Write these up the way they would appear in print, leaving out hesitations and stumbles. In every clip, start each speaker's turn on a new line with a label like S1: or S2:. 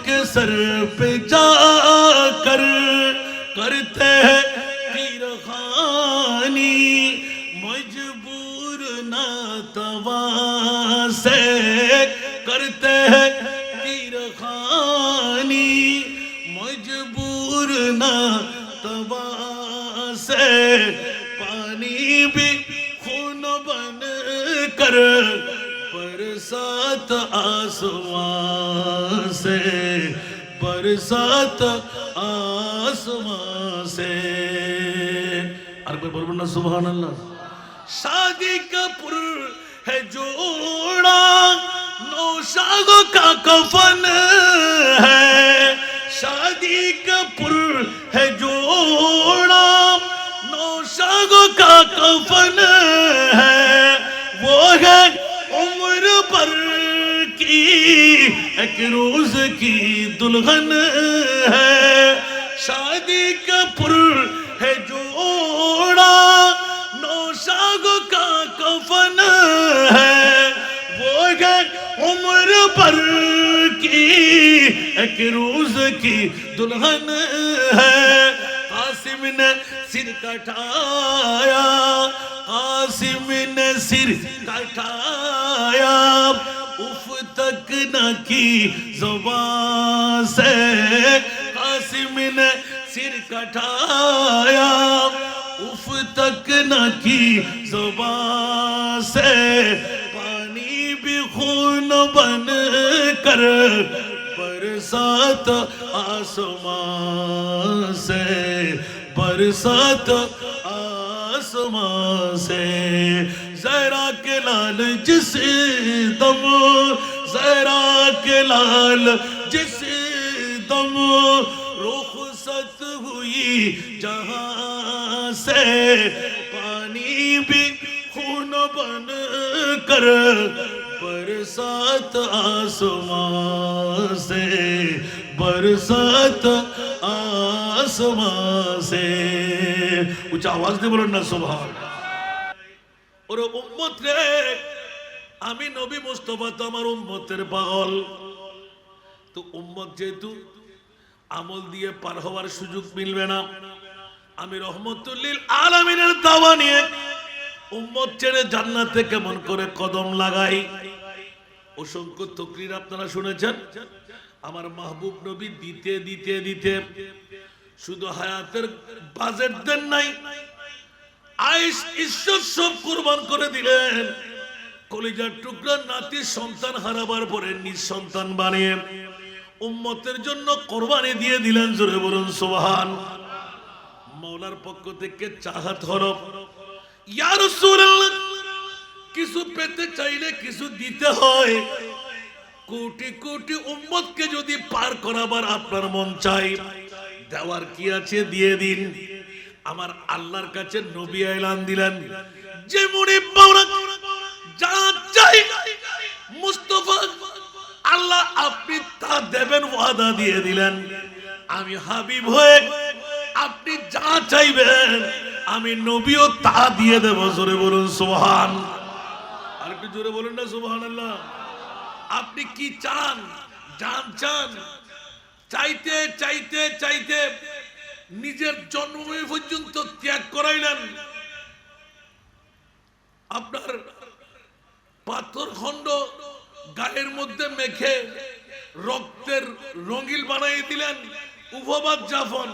S1: के सर पे जाकर करते हैं तीर खानी मजबूर ना तवा से करते हैं तीर खानी मजबूर ना तवा से पानी भी खून बन कर बरसात आसमां से बरसात आसमां से अरे बोलो ना सुभान अल्लाह। शादी का पुर है जोड़ा नौशागों का कफन है शादी का पुर है जोड़ा नौशागों का कफन है वो है उम्र भर की एक रोज की दुल्हन है शादी का पुर है जोड़ा नौशागों का कफन है वो है उम्र भर की एक रोज की दुल्हन है। कासिम ने सिर कटाया कासिम ने सिर कटाया उफ तक न की ज़ुबान से कासिम ने सिर कटाया उफ तक न की ज़ुबान से पानी भी खून बन कर बरसात आसमां से बरसात आसमां से ज़हरा के लाल जिस दम ज़हरा के लाल जिस दम रुखसत हुई जहां से पानी भी खून बन कर बरसात आसमां से बरसात आसमां से ऊंचा आवाज दे बोलो ना सुभान। और उम्मत रे आमी नबी मुस्तफा तो আমার উম্মতের পাগল তো উম্মত যেহেতু আমল দিয়ে পার হওয়ার সুযোগ মিলবে না আমি রহমতুল লিল আলামিনের দাওয়া নিয়ে উম্মত ছেড়ে জান্নাতে কেমন করে কদম লাগাই অসংখ্য তাকরীর আপনারা শুনেছেন আমার মাহবুব নবী দিতে দিতে দিতে শুধু হায়াতের বাজেট দেন নাই আয়েশ ইজ্জত সব কুরবান করে দিলেন কলিজার টুকরা নাতি সন্তান হারাবার পরে নিঃসন্তান বানিয়ে উম্মতের জন্য কুরবানি দিয়ে দিলেন জোরে বলুন সুবহান। মাওলার পক্ষ থেকে চাহত হলো ইয়া রাসূলুল্লাহ কিছু পেতে চাইলে কিছু দিতে হয় কোটি কোটি উম্মতকে যদি পার করাবার আপনার মন চাই দেওয়ার কি আছে দিয়ে দিন। আমার আল্লাহর কাছে নবী এলান দিলেন যে মুরিদ মাওলা যা চাই মুস্তাফা আল্লাহ আপনি তা দেবেন ওয়াদা দিয়ে দিলেন আমি হাবিব হয়ে আপনি যা চাইবেন আমি নবীও তা দিয়ে দেব জোরে বলুন সুবহান। আর একটু জোরে বলুন না সুবহানাল্লাহ। আপনি কি চান জান চান চাইতে চাইতে চাইতে নিজের জন্মভূমি পর্যন্ত ত্যাগ করাইলেন আপনার পাথর খণ্ড গায়ের মধ্যে মেখে রক্তের রঙিল বানাই দিলেন উপবাদ যাপন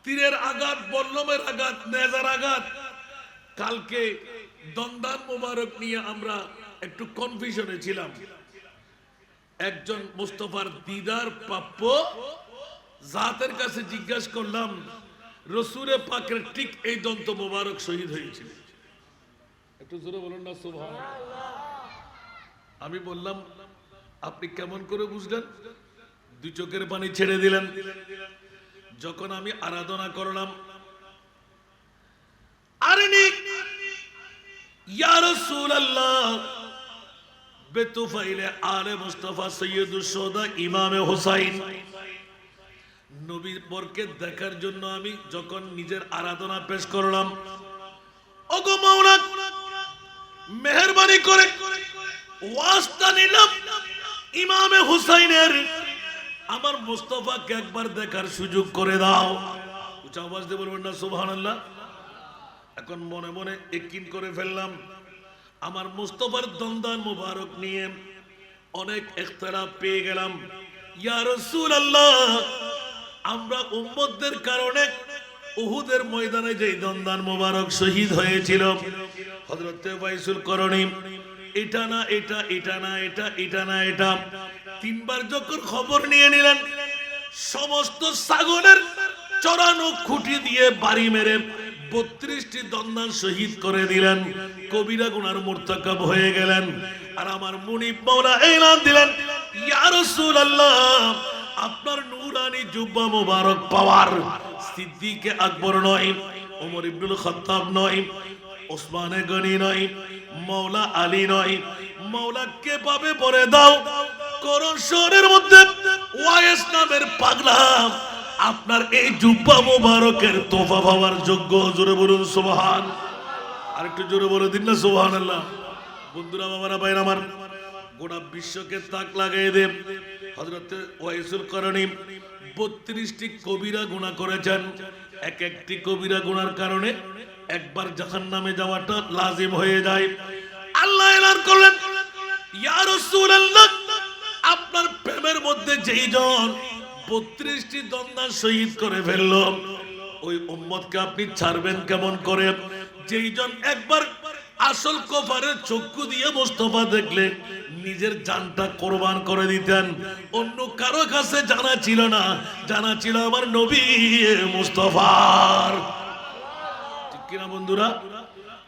S1: তীরের আঘাত বল্লমের আঘাত নেজার আঘাত। কালকে দন্দান মোবারক নিয়ে আমরা একটু কনফিউশনে ছিলাম একজন মুস্তাফার দিদার প্রাপ্য জাতের কাছে জিজ্ঞাসা করলাম রসুলের পাকের ঠিক এই দন্ত মোবারক শহীদ হয়েছিল একটু জোরে বলুন না সুবহানাল্লাহ। আমি বললাম আপনি কেমন করে বুঝলেন দুই চোখের পানি ছেড়ে দিলেন। যখন আমি আরাধনা করলাম আরনি ইয়া রাসূলুল্লাহ বেতুফাইলে আলে মুস্তাফা সৈয়দুশ শুহাদা ইমামে হুসাইন নবীর বরকে দেখার জন্য আমি যখন নিজের আরাধনা পেশ করলাম ওগো মাওলা মেহেরবানি করে ওয়াস্তা নিলাম ইমামে হুসাইনের আমার মুস্তাফাকে একবার দেখার সুযোগ করে দাও। উচ্চ আওয়াজ দিয়ে বলবেন না সুবহানাল্লাহ। এখন মনে মনে একিন করে ফেললাম, আমার মুস্তাফার দন্দান মুবারক নিয়ে অনেক ইখতিলাফ পেয়ে গেলাম। ইয়া রাসূলুল্লাহ, আমরা উম্মতদের কারণে উহুদের ময়দানে যেই দন্দান মুবারক শহীদ হয়েছিল, হযরত ওয়াইসুল করণী, এটা না এটা, এটা না এটা, এটা না এটা, তিনবার যখন খবর নিয়ে নিলেন, সমস্ত ছাগলের চড়ানো খুঁটি দিয়ে বাড়ি মেরে 32টি দন্দান শহীদ করে দিলেন। কবিরা গুনার মুরতাকাব হয়ে গেলেন। আর আমার মুনিব মাওলা এলান দিলেন, ইয়া রাসূলুল্লাহ, আপনার নূরানি জুব্বা মুবারক পাওয়ার সিদ্দিক আকবর নয়, ওমর ইবনুল খাত্তাব নয়, ওসমানে গনি নয়, মাওলা আলী নয়, মাওলাকে পাবে পরে দাও। করণ শহরের মধ্যে ওয়াইস নামের পাগলা আপনার এই জুব্বা মুবারকের তোফা পাওয়ার যোগ্য। জোরে বলুন সুবহান। আর একটু জোরে বলে দিন না সুবহানাল্লাহ। বন্ধুরা, বাবারা, ভাইরা আমার, গোটা বিশ্বকে তাক লাগাই দেন। হযরত ওয়াইসুল করণী 32টি কবিরা গুনাহ করেছেন। এক একটি কবিরা গুনার কারণে একবার জাহান্নামে যাওয়াটা লাজিম হয়ে যায়। আল্লাহ এলান করলেন, ইয়া রাসূলুল্লাহ, আপনার প্রেমের মধ্যে যেই জন 32টি দন্দান শহীদ করে ফেলল, ওই উম্মতকে আপনি ছাড়বেন কেমন করে? যেই জন একবার আসল কফারের চক্ষু দিয়ে মুস্তাফা দেখলে নিজের জানটা কোরবান করে দিতেন। অন্য কারো কাছে জানা ছিল না, জানা ছিল আমার নবী মুস্তাফার। ঠিক কিনা বন্ধুরা?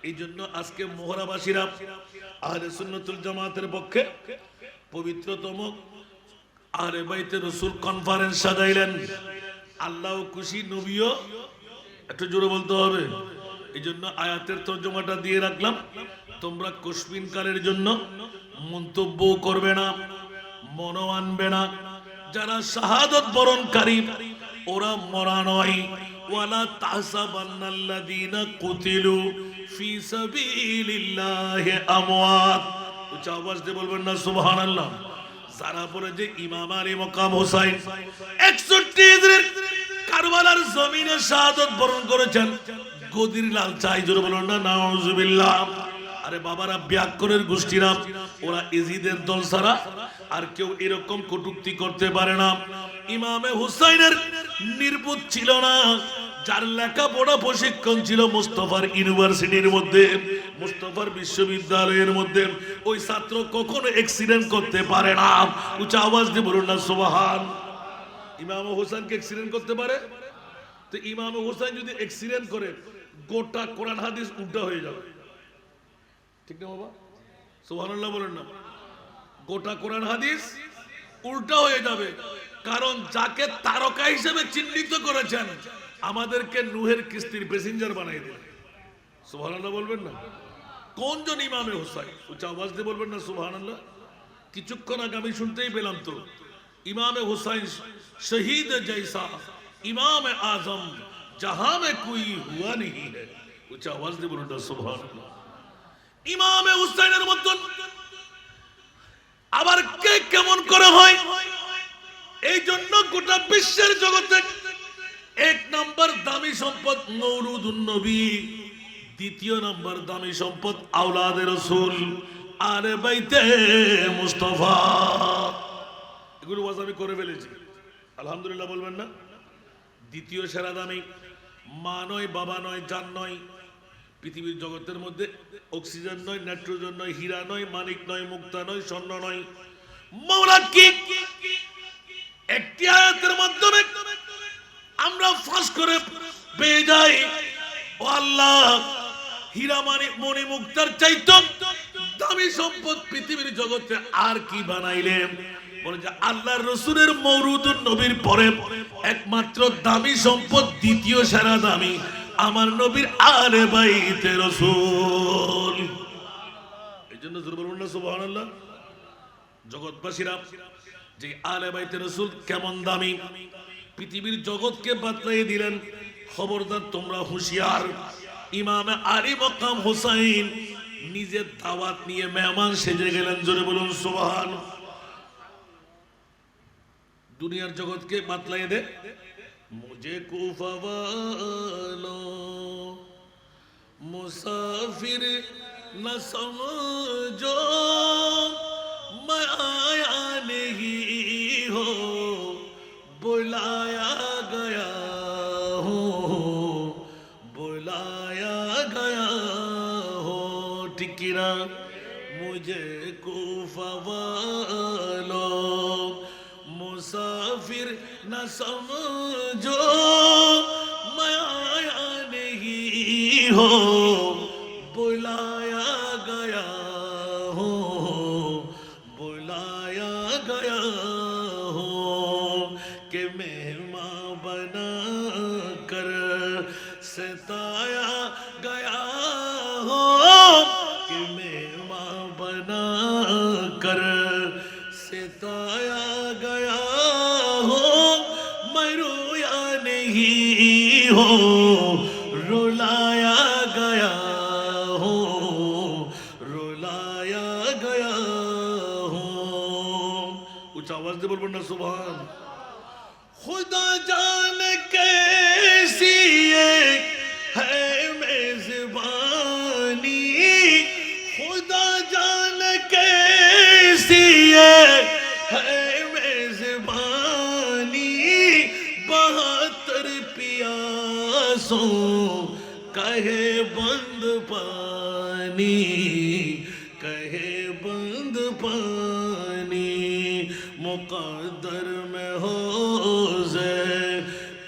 S1: এই জন্য আজকে মোহরাবাসীরা আহলে সুন্নাতুল জামাতের পক্ষে পবিত্রতম আহলে বাইতে রাসূল কনফারেন্স সাজাইলেন। আল্লাহ খুশি, নবীও একটু জোরে বলতে হবে। এই জন্য আয়াতের তর্জমাটা দিয়ে রাখলাম। তোমরা কসমিন কালের জন্য মন্তব্য করবে না, মন আনবে না। যারা শাহাদাত বরণকারী ওরা মরা নয়। ওয়ালা তাহসাবান্নাল্লাযীনা কুতিলু ফি সাবিলিল্লাহি আমওয়াত। উচ্চ আওয়াজ দিয়ে বলবেন না সুবহানাল্লাহ। যারা বলে যে ইমাম আলী মাকাম হুসাইন 61 হিজরির কারবালার জমিনে শাহাদাত বরণ করেছেন, গদির লাল চাই, জোরে বলুন না নাউজুবিল্লাহ। আরে বাবারা, ব্যাকরণের গোষ্ঠীরা, ওরা ইজিদের দল ছাড়া আর কেউ এরকম কটূক্তি করতে পারে না। ইমামে হুসাইনের নির্বোধ ছিল না, যার লেখাপড়া প্রশিক্ষণ ছিল মুস্তাফার ইউনিভার্সিটির মধ্যে, মুস্তাফার বিশ্ববিদ্যালয়ের মধ্যে, ওই ছাত্র কখনো অ্যাক্সিডেন্ট করতে পারে না। উচ্চ আওয়াজ দিয়ে বলুন না সুবহান। ইমাম হুসাইনকে অ্যাক্সিডেন্ট করতে পারে? তো ইমাম হুসাইন যদি অ্যাক্সিডেন্ট করে, গোটা কোরআন হাদিস উল্টা হয়ে যাবে। ঠিক না বাবা? সুবহানাল্লাহ বলেন না। গোটা কোরআন হাদিস উল্টা হয়ে যাবে। কারণ যাকে তারকা হিসেবে চিহ্নিত করেছেন, আমাদেরকে নূহের কিস্তির প্যাসেঞ্জার বানাই দিলেন। সুবহানাল্লাহ বলবেন না? কোনজন ইমামে হুসাইন? উচ্চ আওয়াজ দিয়ে বলবেন না সুবহানাল্লাহ। কিছুক্ষণ আগে আমি শুনতেই পেলাম তো, ইমামে হুসাইন শহীদ জৈসা ইমাম আজম जहां में कोई हुआ नहीं है। উচ্চ আওয়াজ দিয়ে বলুন না সুবহানাল্লাহ। ইমামে হুসাইনের মতন আবার কে কেমন করে হয়? এই জন্য গোটা বিশ্বের জগতে এক নাম্বার দামি সম্পদ মওলুদুন নবী, দ্বিতীয় নাম্বার দামি সম্পদ আওলাদে রাসূল, আলে বাইতে মুস্তাফা। এগুলো ওয়াজ আমি করে ফেলেছি, আলহামদুলিল্লাহ বলবেন না? দ্বিতীয় সেরা দামি মা নয়, বাবা নয়, জান নয়, পৃথিবীর জগতের মধ্যে অক্সিজেন নয়, নাইট্রোজেন নয়, হীরা নয়, মানিক নয়, মুক্তা নয়, স্বর্ণ নয়। মওলা কি একটি আয়াতের মাধ্যমে আমরা ফাঁস করে পেয়ে যাই, ও আল্লাহ, হীরা মানিক মণি মুক্তার চাইতো দামি সম্পদ পৃথিবীর জগতে আর কি বানাইলেন? বলে যে আল্লাহর রাসূলের মওলুদুন নবীর পরে একমাত্র দামি সম্পদ, দ্বিতীয় সেরা দামি আমার নবীর আলে বাইতে রাসূল। এইজন্য জোরে বলুন না সুবহানাল্লাহ। জগৎবাসীরা যে আলে বাইতে রাসূল কেমন দামি পৃথিবীর জগৎকে বাতলাই দিলেন। খবরদার তোমরা হুঁশিয়ার। ইমাম আলী মাকাম হুসাইন নিজের দাওয়াত নিয়ে মেহমান সেজে গেলেন। জোরে বলুন সুবহান। दुनियार जगत के बतलाए दे मुझे कूफा वालों मुसाफिर न समझो मैं आया नहीं हो बुलाया गया हूँ बुलाया गया हो टिकिरा मुझे कूफा वालों मुसाफिर न समझो मैं आया नहीं हो बुलाया गया हो बुलाया गया हो कि मेहमान बना कर सताया गया हो कि मेहमान बना कर सताया गया हो मैं रोया नहीं हो रुलाया गया हो रुलाया गया हो ऊंचा आवाज दे बोल ना सुभान खुदा जान कैसी ये है मेजबानी खुदा जान कैसी ये है मेजबानी 72 पियासों कहे बंद पानी कहे बंद पानी मुकद्दर में हो जे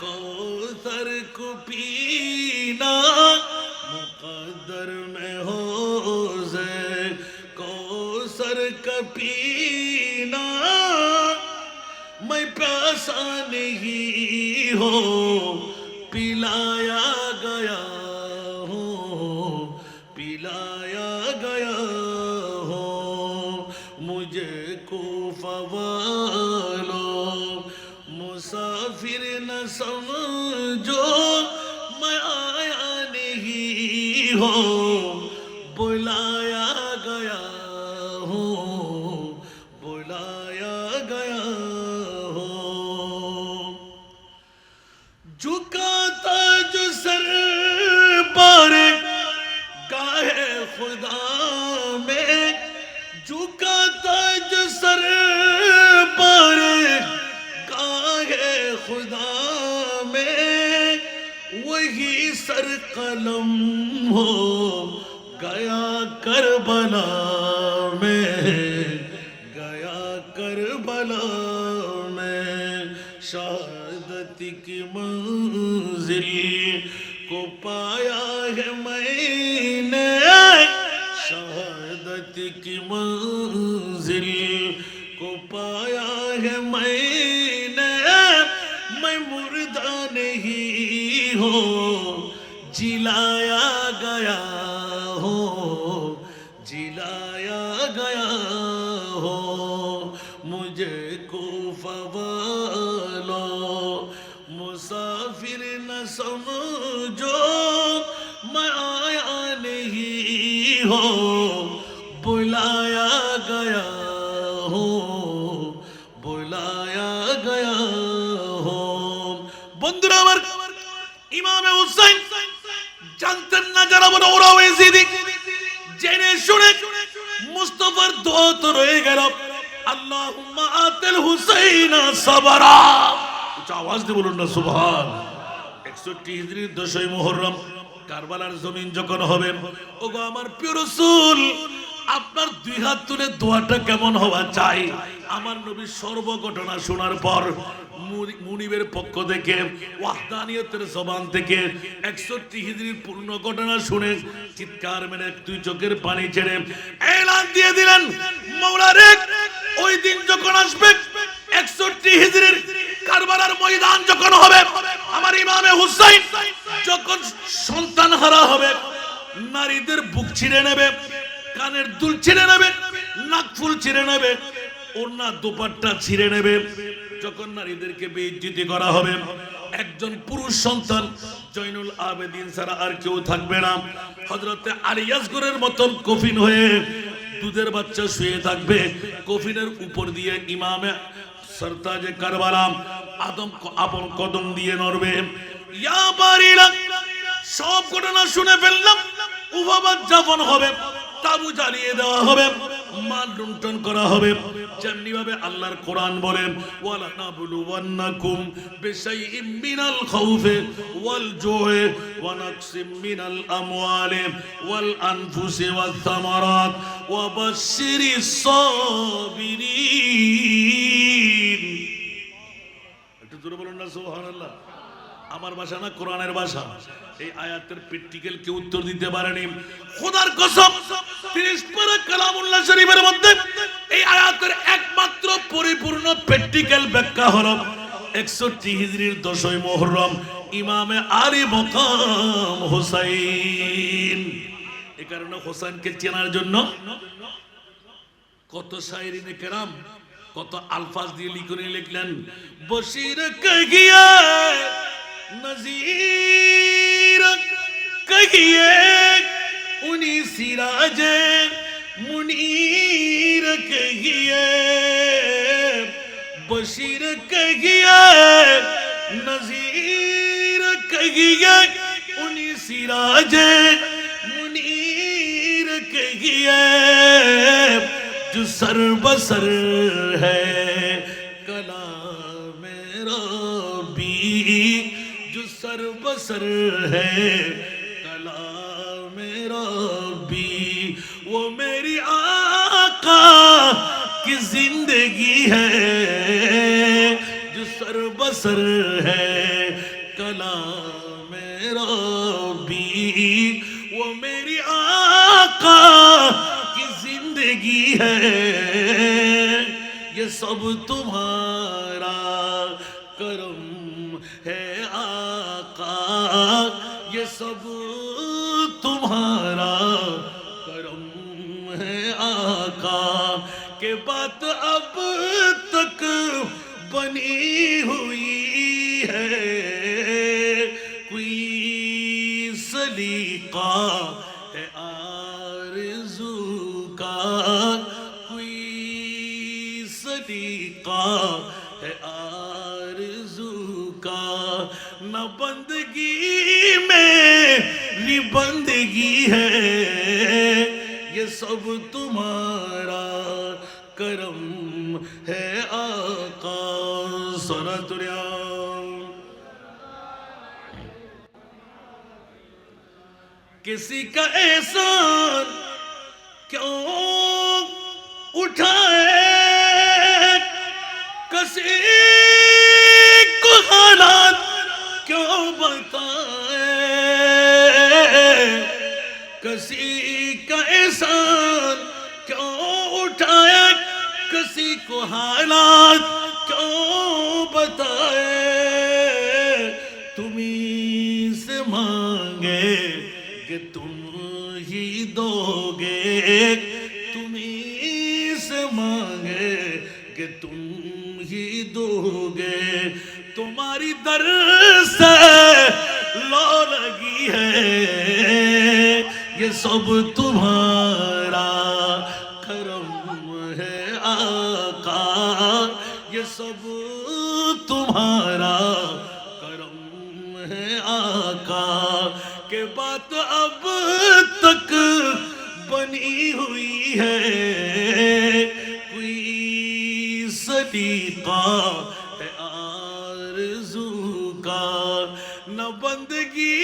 S1: कौसर को पीना मुकद्दर में हो जे कौसर का पीना मैं प्यासा नहीं हो पिलाया गया हो पिलाया गया हो मुझे कूफा वालों मुसाफिर न समझो मैं आया नहीं हो बुलाया गया हो बुलाया गया हो झुकाता जो सर पर गाहे खुदा में झुकाता जो सर पर गाहे खुदा में वही सर कलम हो गया करबला में गया करबला में शहादत की मंजिल को पाया है मैंने शहादत की मंजिल को पाया है मैंने मैं मुर्दा नहीं हो जिलाया गया हो जिलाया गया हो मुझे कूफा वालों मुसाफिर न समझो मैं आया नहीं हो बुलाया गया हो बुलाया गया हो बंधुरा আমার ইমামে হুসাইন জানতেন না যারা বড় ওরা ওয়েজিদি জেনে শুনে মুস্তাফার দোয়া তো রয়ে গেল আল্লাহুম্মা আতিল হুসাইনা সাবরা উচ্চ আওয়াজ দিয়ে বলুন না সুবহান 61 হিজরির 10ই মুহররম কারবালার জমিন যখন হবে ওগো আমার প্রিয় রাসূল আপনার দুই হাত তুলে দোয়াটা কেমন হওয়া চাই আমার নবীর সর্ব ঘটনা শোনার পর মুনিবের পক্ষ থেকে ওয়াহদানিয়তের জবান থেকে 61 হিজরির পূর্ণ ঘটনা শুনে চিৎকার মেরে দুই চোখের পানি ছেড়ে এলান দিয়ে দিলেন মাওলা রে ওই দিন যখন আসবে 61 হিজরির কারবালার ময়দান যখন হবে আমার ইমামে হুসাইন যখন সন্তান হারা হবে নারীদের বুক ছিঁড়ে নেবে কানের দুল ছিঁড়ে নেবে নাক ফুল ছিঁড়ে নেবে ওড়না দুপাট্টা ছিঁড়ে নেবে যখন নারীদেরকে বেইজ্জতি করা হবে একজন পুরুষ সন্তান জয়নুল আবেদিন ছাড়া আর কেউ থাকবে না হযরতে আলী আসগরের মতন কফিন হয়ে দুধের বাচ্চা শুয়ে থাকবে কফিনের উপর দিয়ে ইমামে সরতাজে কারবালা আদম আপন কদম দিয়ে নড়বে। ইয়া বারিলা, সব ঘটনা শুনে ফেললাম। উপবাদ যাপন হবে, তাবু জ্বালিয়ে দেওয়া হবে, মান লুণ্ঠন করা হবে। যেমনি ভাবে আল্লাহর কোরআন বলেন, ওয়ালা নাবলুওয়ান্নাকুম বিশাইইম মিনাল খাউফি ওয়াল জুই ওয়া নাকসিম মিনাল আমওয়ালি ওয়াল আনফুসি ওয়াস সামারাত ওয়া বাশশিরিস সাবিরিন। একটু জোরে বলুন না সুবহানাল্লাহ। আমার ভাষা না, কোরআনের ভাষা। এই আয়াতের প্র্যাকটিক্যাল কেউ উত্তর দিতে পারেনি। খোদার কসম, 30 পারা কালামুল্লাহ শরীফের মধ্যে এই আয়াতের একমাত্র পরিপূর্ণ প্র্যাকটিক্যাল ব্যাখ্যা হলো 61 হিজরির 10ই মুহররম ইমামে আলী মকাম হুসাইন। এই কারণে হোসেনকে চেনার জন্য কত শায়রিনে কেরাম কত আলফাজ দিয়ে লিখলেন। বশির কহিয়ে नज़ीर कहिए उनी सिराजे मुनीर कहिए, बशीर कहिए नज़ीर कहिए उनी सिराजे मुनीर कहिए, जो सर बसर है कलाम रब्बी, सर बसर है कलाम रब्बी, वो मेरी आका की जिंदगी है, जो सर बसर है कलाम रब्बी, वो मेरी आका की जिंदगी है। ये सब तुम्हारा करम है आका, ये सब तुम्हारा करम है आका, के बात अब तक बनी हुई है, कोई सलीका है आरज़ू का, कोई सलीका है आरज़ू का, न बंदगी मेरी बंदगी है, ये सब तुम्हारा करम है आका। सनतुरिया किसी का एहसान क्यों उठाए, किसी को हालात क्यों बताए, किसी का एहसान क्यों उठाए, किसी को हालात क्यों बताए, तुम्हीं से मांगे कि तुम ही दोगे, तुम्हीं से मांगे कि तुम ही दोगे, तुम्हारी दर से लो लगी है, ये सब तुम्हारा करम है आका, ये सब तुम्हारा करम है आका, के बात अब तक बनी हुई है, कोई सलीका है आरज़ू का, न बंदगी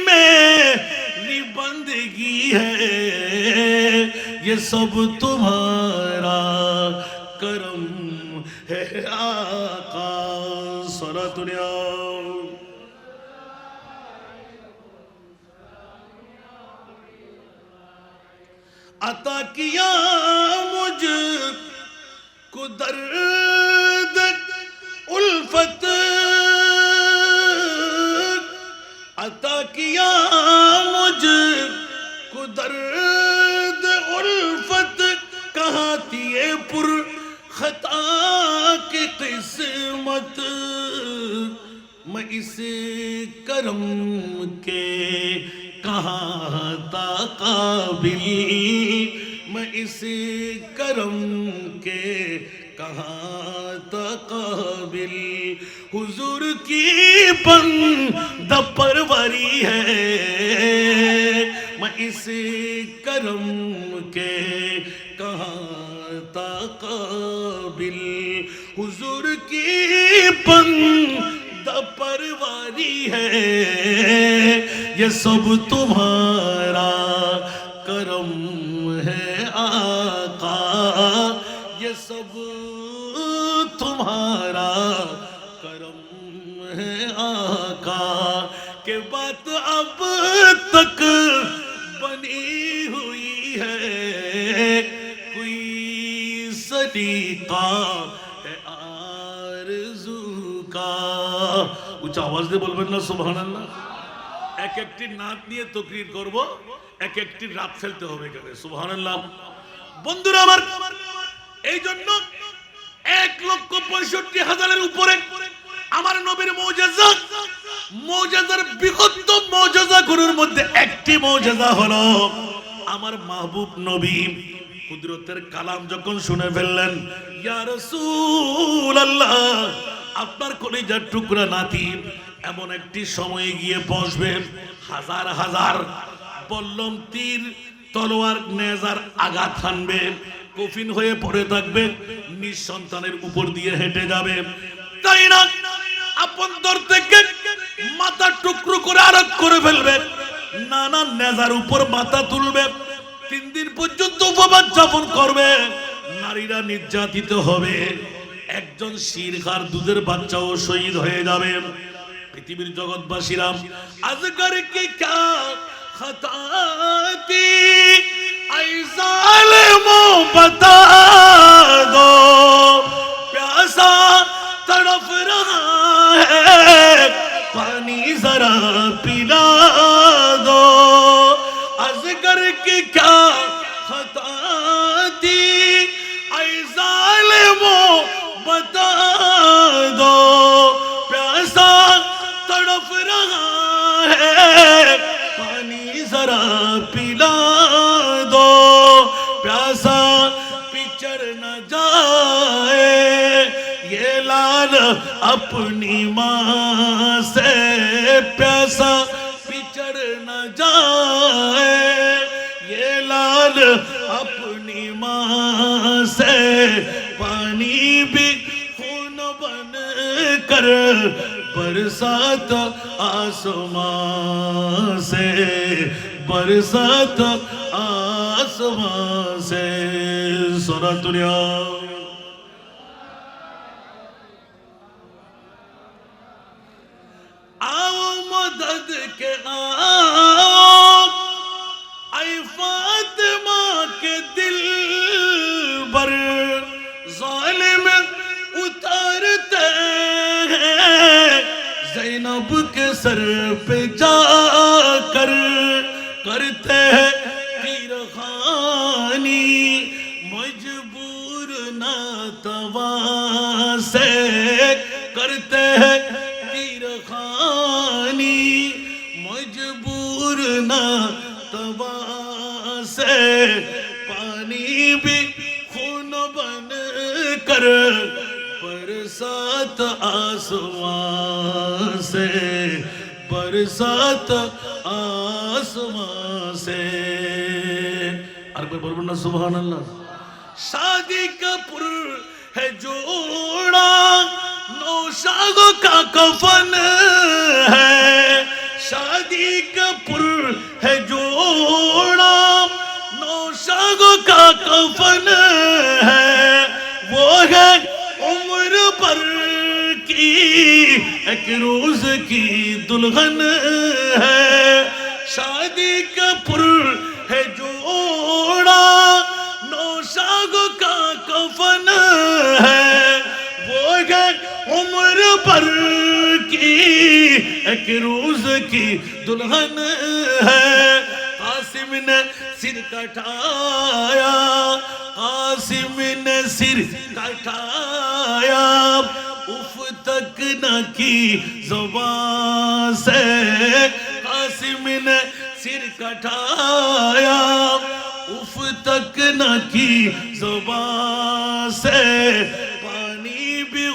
S1: मेरी बंदगी है, ये सब तुम्हारा करम है आका। सलातुल्लाह अता किया मुझको दर्द उल्फत, अता किया मुझको दर्द उल्फत, कहाँ थी ये पुर खता की किस्मत, मैं इस करम के कहाँ था काबिल, मैं इस करम के कहाँ था قابل حضور کی بندہ پروری ہے میں اس کرم کے کہاں تا قابل حضور کی بندہ پروری ہے یہ سب تمہارا کرم ہے آقا یہ سب تمہارا کرم ہے آقا کہ بات اب تک بنی ہوئی ہے کوئی سلیقہ ہے آرزو کا اونچا آواز دے بولবেন না সুবহানাল্লাহ এক একটি নাত নিয়ে তাকরীর করব এক একটি রাত ফেলতে হবে এখানে সুবহানাল্লাহ বন্ধুরা আমার এই জন্য ১,৬৫,০০০ উপরে আমার নবীর মুজিজার বৃহত্তম মুজিজাগুলোর মধ্যে একটি মুজিজা হলো আমার মাহবুব নবী কুদরতের কালাম যখন শুনে ফেললেন ইয়া রাসূলুল্লাহ আপনার কলিজার টুকরা নাতি এমন একটি সময় গিয়ে বসবে হাজার হাজার বল্লম তীর তলোয়ার নেজার আঘাত হানবে কফিন হয়ে পড়ে থাকবে নিঃসন্তানের উপর দিয়ে হেঁটে যাবে তাই না আপন দর থেকে মাথা টুকরো করে আরক করে ফেলবে নানা নেজার উপর মাথা তুলবে 3 দিন পর্যন্ত উপবাস যাপন করবে নারীরা নির্যাতিত হবে একজন শিরখার দুধের বাচ্চাও শহীদ হয়ে যাবে পৃথিবীর জগৎবাসীরা আজগর কি কা खता थी ऐ ज़ालिमों बता दो प्यासा तड़प रहा है पानी जरा पिला दो अज़गर की क्या खता थी ऐ ज़ालिमों बता दो प्यासा तड़प रहा है जरा पिला दो प्यासा पिचर न जाए ये लाल अपनी माँ से प्यासा पिचर न जाए ये लाल अपनी माँ से पानी भी खून बन कर बरसात आसमां से बरसात आसमां से सुरतुलिया आओ मदद के आओ ऐ फातिमा के दिल पर ज़ालिम उतारते ज़ैनब के सर पे जाकर करते हैं तीरखानी मजबूर नातवा से करते हैं तीरखानी मजबूर नातवा से पानी भी खून बन कर बरसात आसमां से बरसात आसमां से अरबी बोल ना सुभान अल्लाह शादी का पुर है जोड़ा नौशागों का कफन है शादी का पुर है जोड़ा नौशागों का कफन है वो है उम्र पर की एक रोज की दुल्हन है शादी का पुर है जोड़ा नौशागों का कफन है वो है उम्र पर की एक रोज की दुल्हन है कासिम ने सिर कटाया कासिम ने सिर कटाया उफ तक न की ज़ुबान से कासिम ने सिर कटाया उफ तक न की ज़ुबान से पानी भी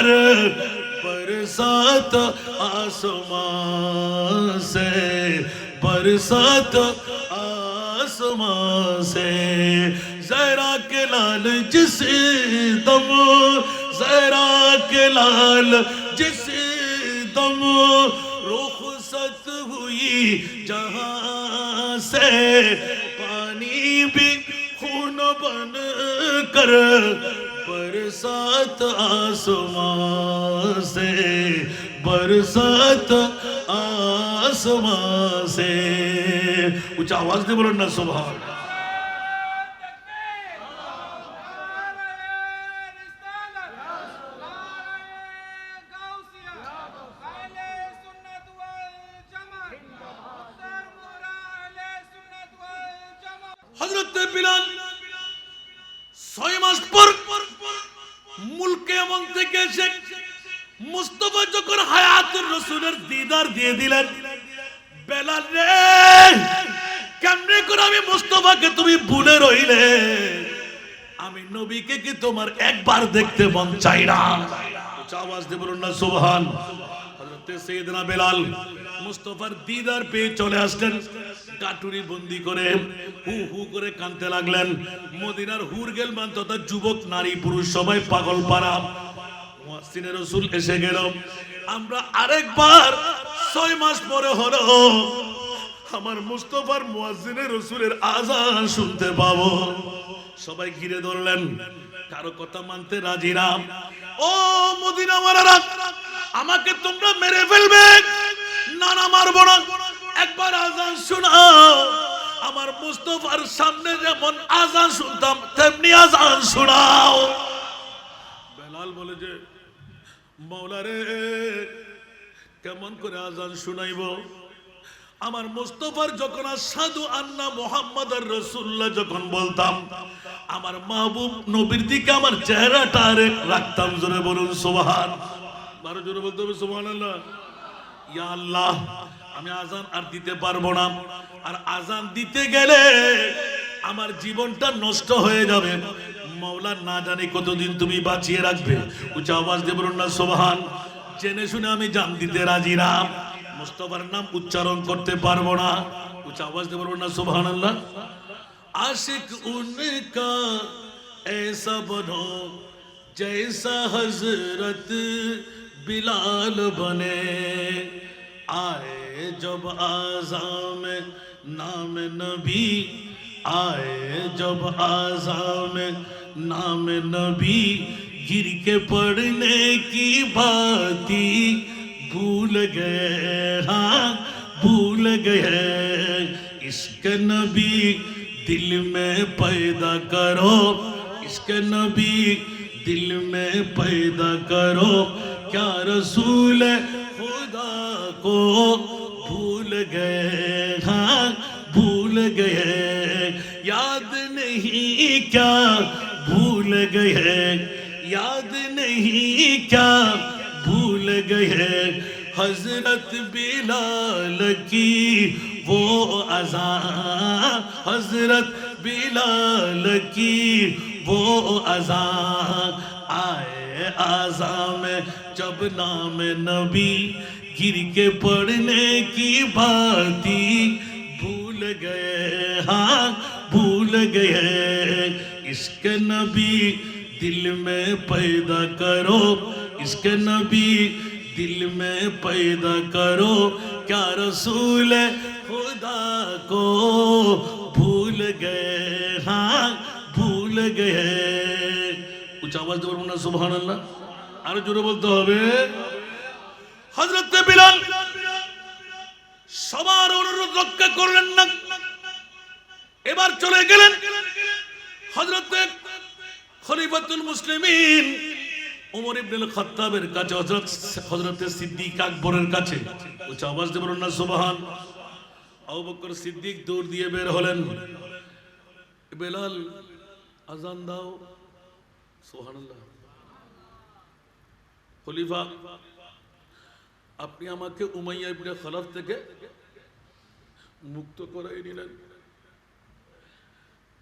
S1: कर बरसात आसमां से, बरसात आसमां से। ज़हरा के लाल जिस दम, ज़हरा के लाल जिस दम रुखसत हुई जहां से, पानी भी खून बन कर बरसात आसमां से, बरसात आसमां से। ऊंचा आवाज दे बोलो ना सुभान। হযরত বিলাল 6 মাস পর মুলকে এমন থেকে এসে মুস্তাফা যখন হায়াতুর রাসূলের দিদার দিয়ে দিলেন, বেলাল রে কেমনে করে আমি মুস্তাফাকে তুমি ভুলে রইলে? আমি নবীকে কি তোমার একবার দেখতে মন চাই না? উচ্চ আওয়াজ দিয়ে বলুন না সুবহান। হযরত সাইয়েদনা বেলাল মুস্তাফার দিদার পেয়ে চলে আসলেন, কাটুরি বন্দি করে হু হু করে কাঁদতে লাগলেন। মদিনার হুর গেলমান তথা যুবক নারী পুরুষ সবাই পাগল পারা। মুয়াজ্জিনে রাসূল এসে গেল। আমরা আরেকবার 6 মাস পরে হলো আমার মুস্তাফার মুয়াজ্জিনে রাসূলের আযান শুনতে পাবো। সবাই ঘিরে ধরলেন, কারো কথা মানতে রাজি না। ও মদিনা ওয়ালারা, আমাকে তোমরা মেরে ফেলবে? না না, মারবো না, একবার আযান শোনাও। আমার মুস্তাফার সামনে যেমন আযান শুনতাম তেমনি আযান শোনাও। বেলাল বলে যে মাওলা রে, কেমন করে আযান শুনাইব? আমার মুস্তাফার যখন আশহাদু আন্না মুহাম্মাদুর রাসূলুল্লাহ যখন বলতাম, আমার মাহবুব নবীর দিকে আমার চেহারাটা রাখতাম। জোরে বলুন সুবহান। আরো জোরে বলতে হবে সুবহানাল্লাহ। ইয়া আল্লাহ, আমি আযান আর দিতে পারবো না, আর আযান দিতে গেলে আমার জীবনটা নষ্ট হয়ে যাবে। মাওলা না জানি কতদিন তুমি বাঁচিয়ে রাখবে। উচ্চ আওয়াজ দিয়ে বলুন না সুবহান। জেনে শুনে আমি জান দিতে রাজি না, মুস্তাফার নাম উচ্চারণ করতে পারবো না। উচ্চ আওয়াজ দিয়ে বলুন না সুবহানাল্লাহ। आशिक उनका ऐसा बनो जैसा हजरत बिलाल बने, आए जब आज़ाम नाम नबी, आए जब आज़ाम नाम नबी, गिर के पढ़ने की बाती भूल गए, हाँ भूल गए। इश्क नबी दिल में पैदा करो, इश्क नबी दिल में पैदा करो। क्या रसूल खुदा को भूल गए, हाँ भूल गए। याद नहीं क्या भूल गए, याद नहीं क्या भूल गए। हजरत बिलाल की वो अज़ान, हजरत बिलाल की वो अज़ान। आए आज़ान में जब नाम नबी, गिर के पढ़ने की बाती भूल गए, हाँ भूल गए। इश्क नबी दिल में पैदा करो, इश्क नबी दिल में पैदा करो। क्या रसूल खुदा को भूल गए, हाँ भूल गए। उच्च आवाज দিয়ে বলুন না সুবহানাল্লাহ। আরো জোরে বলতে হবে। হযরত বিলাল সবার অনুরোধ রক্ষা করলেন না, এবার চলে গেলেন হযরত খলিফাতুল মুসলিমিন উমর ইবনুল খাত্তাবের কাছে, হযরত সিদ্দিক আকবরের কাছে। উচ্চ আওয়াজ দিয়ে বলুন না সুবহান। আবু বকর সিদ্দিক দৌড় দিয়ে বের হলেন। বেলাল আযান দাও। সুবহানাল্লাহ। খলিফা, আপনি আমাকে উমাইয়া ইবনে খালাফ থেকে মুক্ত করাই নিলেন।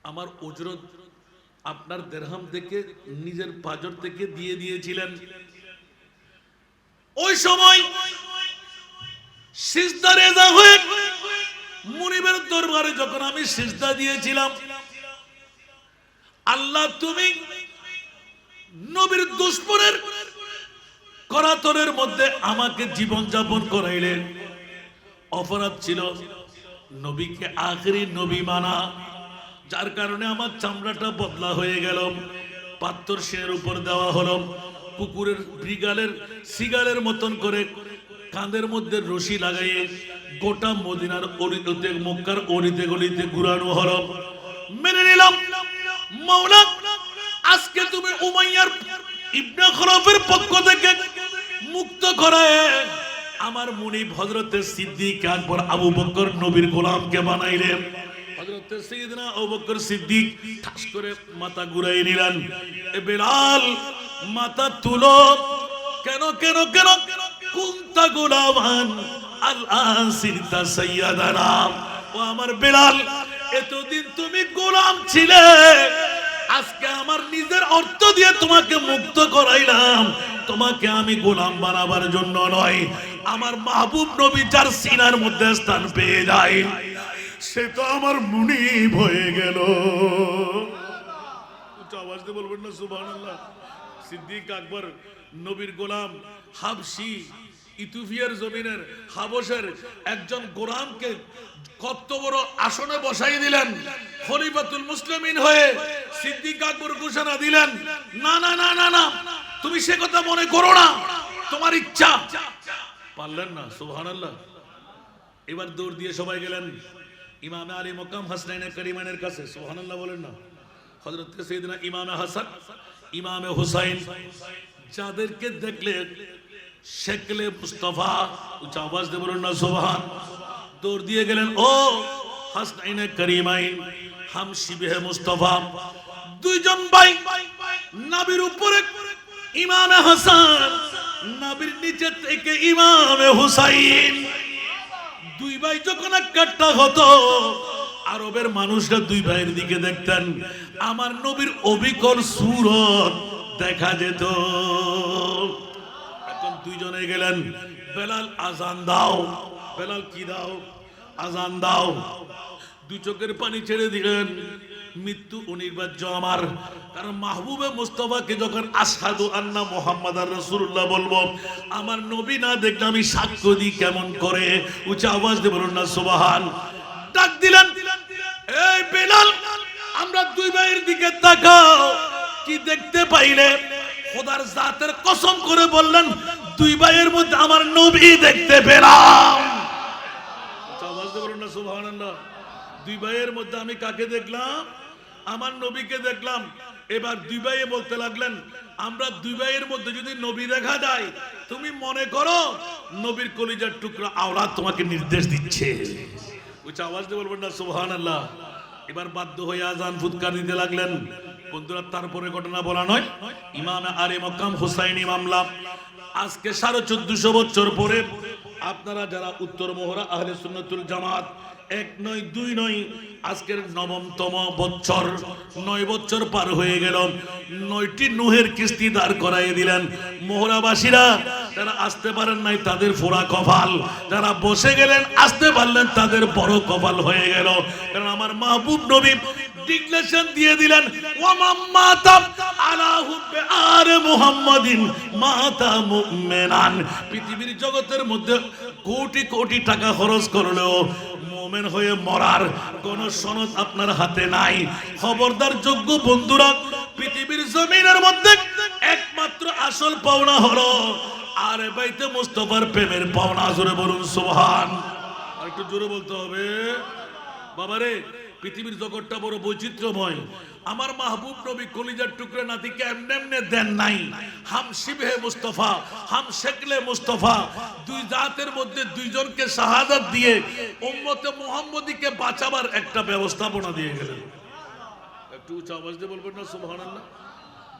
S1: আমার উজরত আপনার দিরহাম থেকে নিজের পাজর থেকে দিয়ে দিয়েছিলেন। ওই সময় সিজদা রেজা হয়ে মুনিবের দরবারে যখন আমি সিজদা দিয়েছিলাম, আল্লাহ তুমি নবীর দুশমনের করাতরের মধ্যে আমাকে জীবন যাপন করাইলেন। অপরাধ ছিল নবীকে আখেরি নবী মানা, যার কারণে আমার চামড়াটা বদলা হয়ে গেল, পাত্তর শিরের উপর দেওয়া হলো, কুকুরের বিড়ালের সিগালের মতন করে কাঁধের মধ্যে রশি লাগাইয়ে গোটা মদিনার অলিতে মক্কার অলিতে গলিতে ঘুরানো হলো। মেনে নিলাম মাওলা, আজকে তুমি উমাইয়ার ইবনে খলফের পক্ষ থেকে মুক্ত করায় আমার মুনিব হযরতে সিদ্দিক আকবর আবু বকর নবীর গোলামকে বানাইলেন। হযরতে সাইয়েদনা আবু বকর সিদ্দিক ঠাস করে মাথা ঘুরাই নিলেন। এ বেলাল, মাথা তুলো। কেন কেন কেন? কুনতা গোলামান আল আসিরতা সাইয়্যিদানা। ও আমার বেলাল, এতদিন তুমি গোলাম ছিলে, আজকে আমার নিজের অর্থ দিয়ে তোমাকে মুক্ত করাইলাম। তোমাকে আমি গোলাম বানাবার জন্য নয়, আমার মাহবুব নবী যার সিনার মধ্যে স্থান পেয়ে যায় সে তো আমার মুনিব হয়ে গেল। উচ্চ আওয়াজ দিয়ে বলবেন না সুবহানাল্লাহ। সিদ্দিক আকবর নবীর গোলাম, হাবশি ইথিওপিয়ার জমিনের হাবশের একজন গোলামকে কত বড় আসনে বসাই দিলেন, খলিফাতুল মুসলিমিন হয়ে সিদ্দিক আকবর ঘোষণা দিলেন, না না না না না, তুমি সে কথা মনে করো না, তোমার ইচ্ছা। পারলেন না, সুবহানাল্লাহ। এবার দৌড় দিয়ে সবাই গেলেন ইমামে আলী মকাম হাসনাইন করিমানের কাছে, সুবহানাল্লাহ বলেন না। হযরত সাইয়েদনা ইমামে হাসান, ইমামে হুসাইন, যাদেরকে দেখলে শেকলে মুস্তাফা, উচ্চ আওয়াজ দিয়ে বলুন না সুবহান। দৌড় দিয়ে গেলেন, ও হাসনাইনে করিমাইন, হামশিবে মুস্তাফা, দুইজন ভাই, নবীর উপরে ইমামে হাসান, নবীর নিচে থেকে ইমামে হুসাইন। দুই ভাই যখন একটা হতো, আরবের মানুষরা দুই ভাইয়ের দিকে দেখতেন, আমার নবীর অবিকল সুরত দেখা যেত। এখন দুইজনে গেলেন, বেলাল আজান দাও। বেলাল কি দাও? আজান দাও। দুই চোখের পানি ছেড়ে দিলেন, মৃত্যু অনিবার্য আমার, কারণ মাহবুবে মুস্তাফাকে যখন আশহাদু আন্না মুহাম্মাদার রাসূলুল্লাহ বলবো, আমার নবী না দেখলে আমি সাক্ষ্য দিই কেমন করে? উচ্চ আওয়াজ দিয়ে বলুন না সুবহান। ডাক দিলেন, এই বেলাল, আমরা দুই ভাইয়ের দিকে তাকাও, কি দেখতে পাইলে? খোদার জাতের কসম করে বললেন, দুই ভাইয়ের মধ্যে আমার নবী দেখতে পেলাম। উচ্চ আওয়াজ দিয়ে বলুন না সুবহানাল্লাহ। দুই ভাইয়ের মধ্যে আমি কাকে দেখলাম? আমার নবীকে দেখলাম। এবার দুই ভাইয়ে বলতে লাগলেন, আমরা দুই ভাইয়ের মধ্যে যদি নবী দেখা যায়, তুমি মনে করো নবীর কলিজার টুকরা আওলাদ তোমাকে নির্দেশ দিচ্ছে। উচ্চ আওয়াজ দিয়ে বলবেন না সুবহানাল্লাহ। এবার বাধ্য হয়ে আজান ফুৎকার দিতে লাগলেন। বন্ধুরা, তারপরে ঘটনা বলা নয়, ইমামে আলী মকাম হুসাইন মামলা আজকে 1450 বছর পরে আপনারা যারা উত্তর মোহরা আহলে সুন্নাতুল জামাত, এক নয় দুই নয়, আজকের 9তম বছর, 9 বছর পার হয়ে গেল, 9টি নুহের কিস্তি দাঁড় করাইয়ে দিলেন। মোহরাবাসীরা যারা আসতে পারেন নাই তাদের ফোড়া কপাল, যারা বসে গেলেন আসতে পারলেন তাদের বড় কপাল হয়ে গেল। কারণ আমার মাহবুব নবী ডিক্লেরেশন দিয়ে দিলেন, ওয়া মাম্মাতা আলা হুব্বে আরে মুহাম্মাদিন মাতা মুমিনান। পৃথিবীর জগতের মধ্যে কোটি কোটি টাকা খরচ করলেও মুমিন হয়ে মরার কোন সনদ আপনার হাতে নাই। খবরদার যোগ্য বন্ধুরা, পৃথিবীর জমিনের মধ্যে একমাত্র আসল পাওনা হলো আরে বাইতে মুস্তাফার প্রেমের পাওনা। জোরে বলুন সুবহান। আর একটু জোরে বলতে হবে বাবারে। পৃথিবীর জগৎটা বড় বৈচিত্র্যময়। আমার মাহবুব নবী কলিজার টুকরা নাতিকে এমনি এমনি দেন নাই। হাম শিবে মুস্তাফা, হাম শেকলে মুস্তাফা, দুই জাতের মধ্যে দুইজনকে শাহাদাত দিয়ে উম্মতে মুহাম্মদীকে বাঁচাবার একটা ব্যবস্থাপনা দিয়ে গেলেন। একটু উচ্চ আওয়াজ দিয়ে বলবেন না সুবহানাল্লাহ।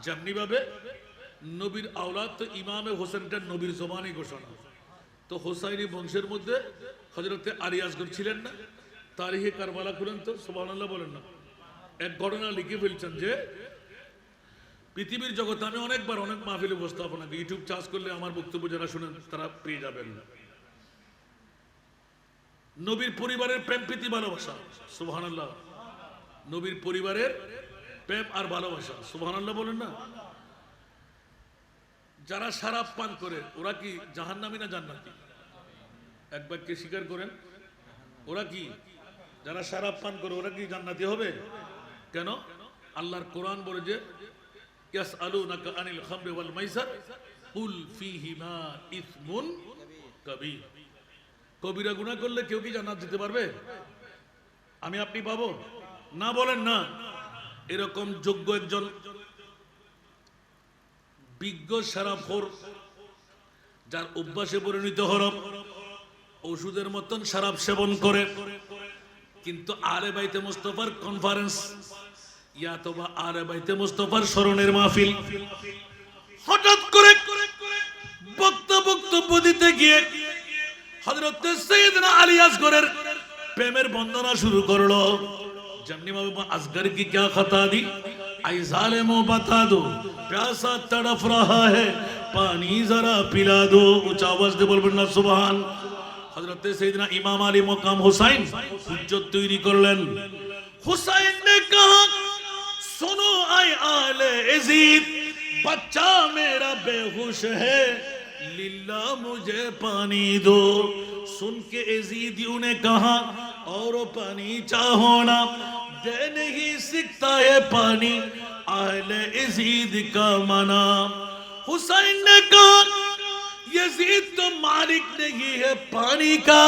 S1: যেমনি ভাবে নবীর আওলাদ তো ইমামে হোসেনটা নবীর জমানি ঘোষণা, তো হোসাইনি বংশের মধ্যে হযরতে আলী আসগর ছিলেন না? তারিখে কারবালা খুলেন তো, সুবহানাল্লাহ বলেন না। এক ঘটনা লিখে ফেলছেন যে পৃথিবীর জগতে আমি অনেকবার অনেক মাহফিলে উপস্থাপনা করি, ইউটিউব চার্জ করলে আমার বক্তব্য যারা শুনেন তারা পেয়ে যাবেন। নবীর পরিবারের প্রেম প্রীতি ভালোবাসা, সুবহানাল্লাহ। নবীর পরিবারের প্রেম আর ভালোবাসা, সুবহানাল্লাহ বলেন না। যারা শরাব পান করে ওরা কি জাহান্নামী না জান্নাতি? এক বাক্যে স্বীকার করেন, ওরা কি? যারা শরাব পান করে ওরা কি জান্নাতি হবে? কেন? আল্লাহর কোরআন বলে যে ইয়াসআলুনাকা আনিল খামরি ওয়াল মাইসার কুল ফীহিমা ইসমুন কাবীর। কবিরা গুনাহ করলে কেউ কি জান্নাত যেতে পারবে? আমি আপনি পাবো না? বলেন না। এরকম যোগ্য একজন বিজ্ঞ শরাবখোর, যার অভ্যাসে পরিণত হল ওষুধের মতন শরাব সেবন করে, কিন্তু আলে বাইতে মুস্তাফার কনফারেন্স ইয়াতবা আলে বাইতে মুস্তাফার স্মরণের মাহফিল, হঠাৎ করে বক্তব্য দিতে গিয়ে হযরত সাইয়েদনা আলী আসগরের প্রেমের বন্দনা শুরু করলো। জান্নি বাবা আসগর কি क्या खता दी आई जालिमो बता दो प्यासा तड़फ रहा है पानी जरा पिला दो। ऊंचा आवाज दे बोलবেন না সুবহান। হযরত সাইয়েদনা ইমাম আলী মকাম হুসাইন হুজ্জত তৈরি করলেন। হুসাইন ने कहा सुनो आए आले यजीद बच्चा मेरा बेहोश है लिल्ला मुझे पानी दो। सुन के यजीदियों ने कहा और पानी चाहो ना दे नहीं सकता है पानी आले यजीद का मना। हुसैन ने कहा यजीद तो मालिक नहीं है पानी का,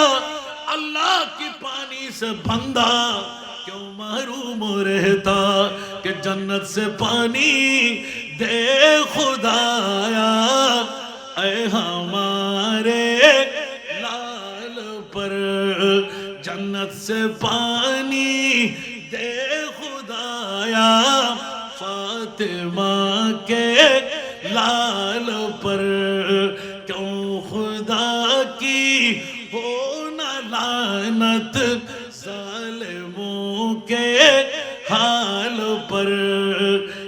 S1: अल्लाह की पानी से बंदा क्यों महरूम रहता कि जन्नत से पानी दे खुदाया। ऐ हमारे लाल पर जन्नत से पानी दे खुदाया, फातिमा के लाल पर क्यों खुदा की हो न लानत, जालिमों के हाल पर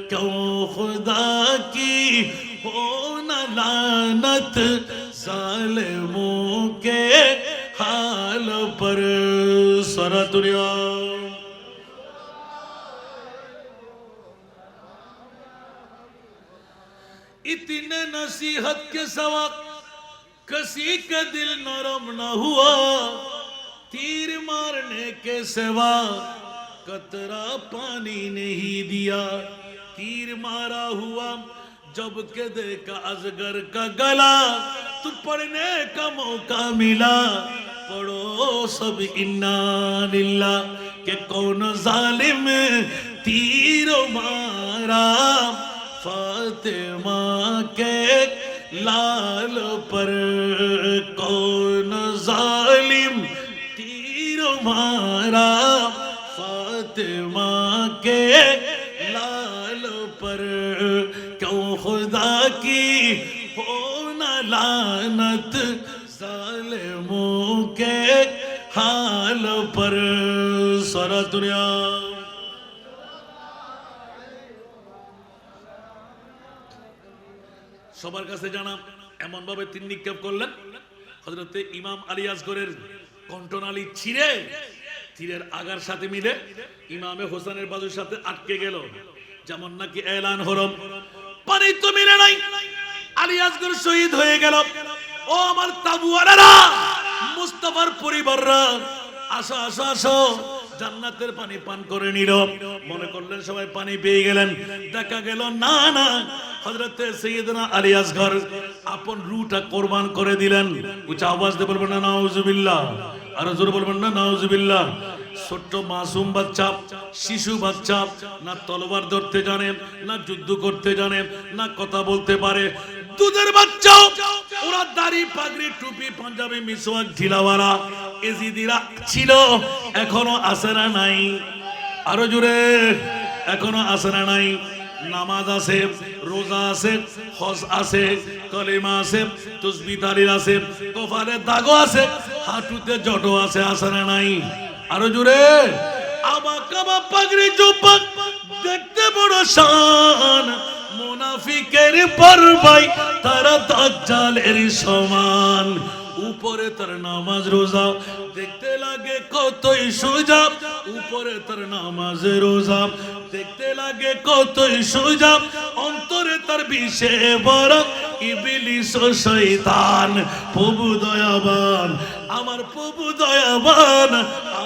S1: क्यों खुदा की हो न लानत, जालिमों के हाल पर। सरातुरिया इतने नसीहत के सवा किसी का दिल नरम न हुआ, तीर मारने के सिवा कतरा पानी नहीं दिया। तीर मारा हुआ जब के देखा अजगर का गला, तो पढ़ने का मौका मिला पढ़ो सब इन्ना लिल्लाह के कौन जालिम तीर मारा फातिमा के लाल पर, कौन जालिम तीर मारा फातिमा के लाल पर, क्यों खुदा की हो न लानत, जालिमों के हाल पर। सारा दुनिया সবার কাছে জানা এমন ভাবে তিন নিক্ষেপ করলেন, হযরতে ইমাম আলী আসগরের কণ্ঠনালী ছিঁড়ে তীরের আগার সাথে মিলে ইমামে হোসেনের বাজুর সাথে আটকে গেল। যেমন নাকি এলান হরম পানি তো মিলে নাই, আলী আসগর শহীদ হয়ে গেল। ও আমার তাবুয়ালারা, মুস্তাফার পরিবাররা, আসো আসো আসো, জান্নাতের পানি পান করে নিল। মনে করলেন সবাই পানি পেয়ে গেলেন, দেখা গেল না না, হযরতে সাইয়েদনা আলী আসগর আপন রূহটা কুরবান করে দিলেন। উচ্চ আওয়াজ দিয়ে বলবেন না নাউজুবিল্লাহ, আর জোরে বলবেন না নাউজুবিল্লাহ। ছোট্ট মাসুম বাচ্চা, শিশু বাচ্চা, না তলোয়ার ধরতে জানে, না যুদ্ধ করতে জানে, না কথা বলতে পারে, দুধের বাচ্চাও ওরা দাড়ি পাগড়ি টুপি পাঞ্জাবি মিসওয়াক ঢিলাওয়ালা এজিদিরা ছিল, এখনো আছে না নাই? আরো জোরে, এখনো আছে না নাই? নামাজ আছে, রোজা আছে, হজ আছে, কলিমা আছে, তাসবিহ তাহলিল আছে, কপালে দাগও আছে, হাঁটুতে জটো আছে, আছে না নাই? আরো জোরে। আবা কাবা পাগড়ি জুব্বা দেখতে বড় শান, মুনাফিকের পরবাই তারা দাজ্জালের সমান। উপরে তার নামাজ রোজা দেখতে লাগে কতই সোজা, উপরে তার নামাজ রোজা দেখতে লাগে কতই সোজা, অন্তরে তার বিষে বড় ইবলিস ও শয়তান। প্রভু দয়াবান, আমার প্রভু দয়াবান,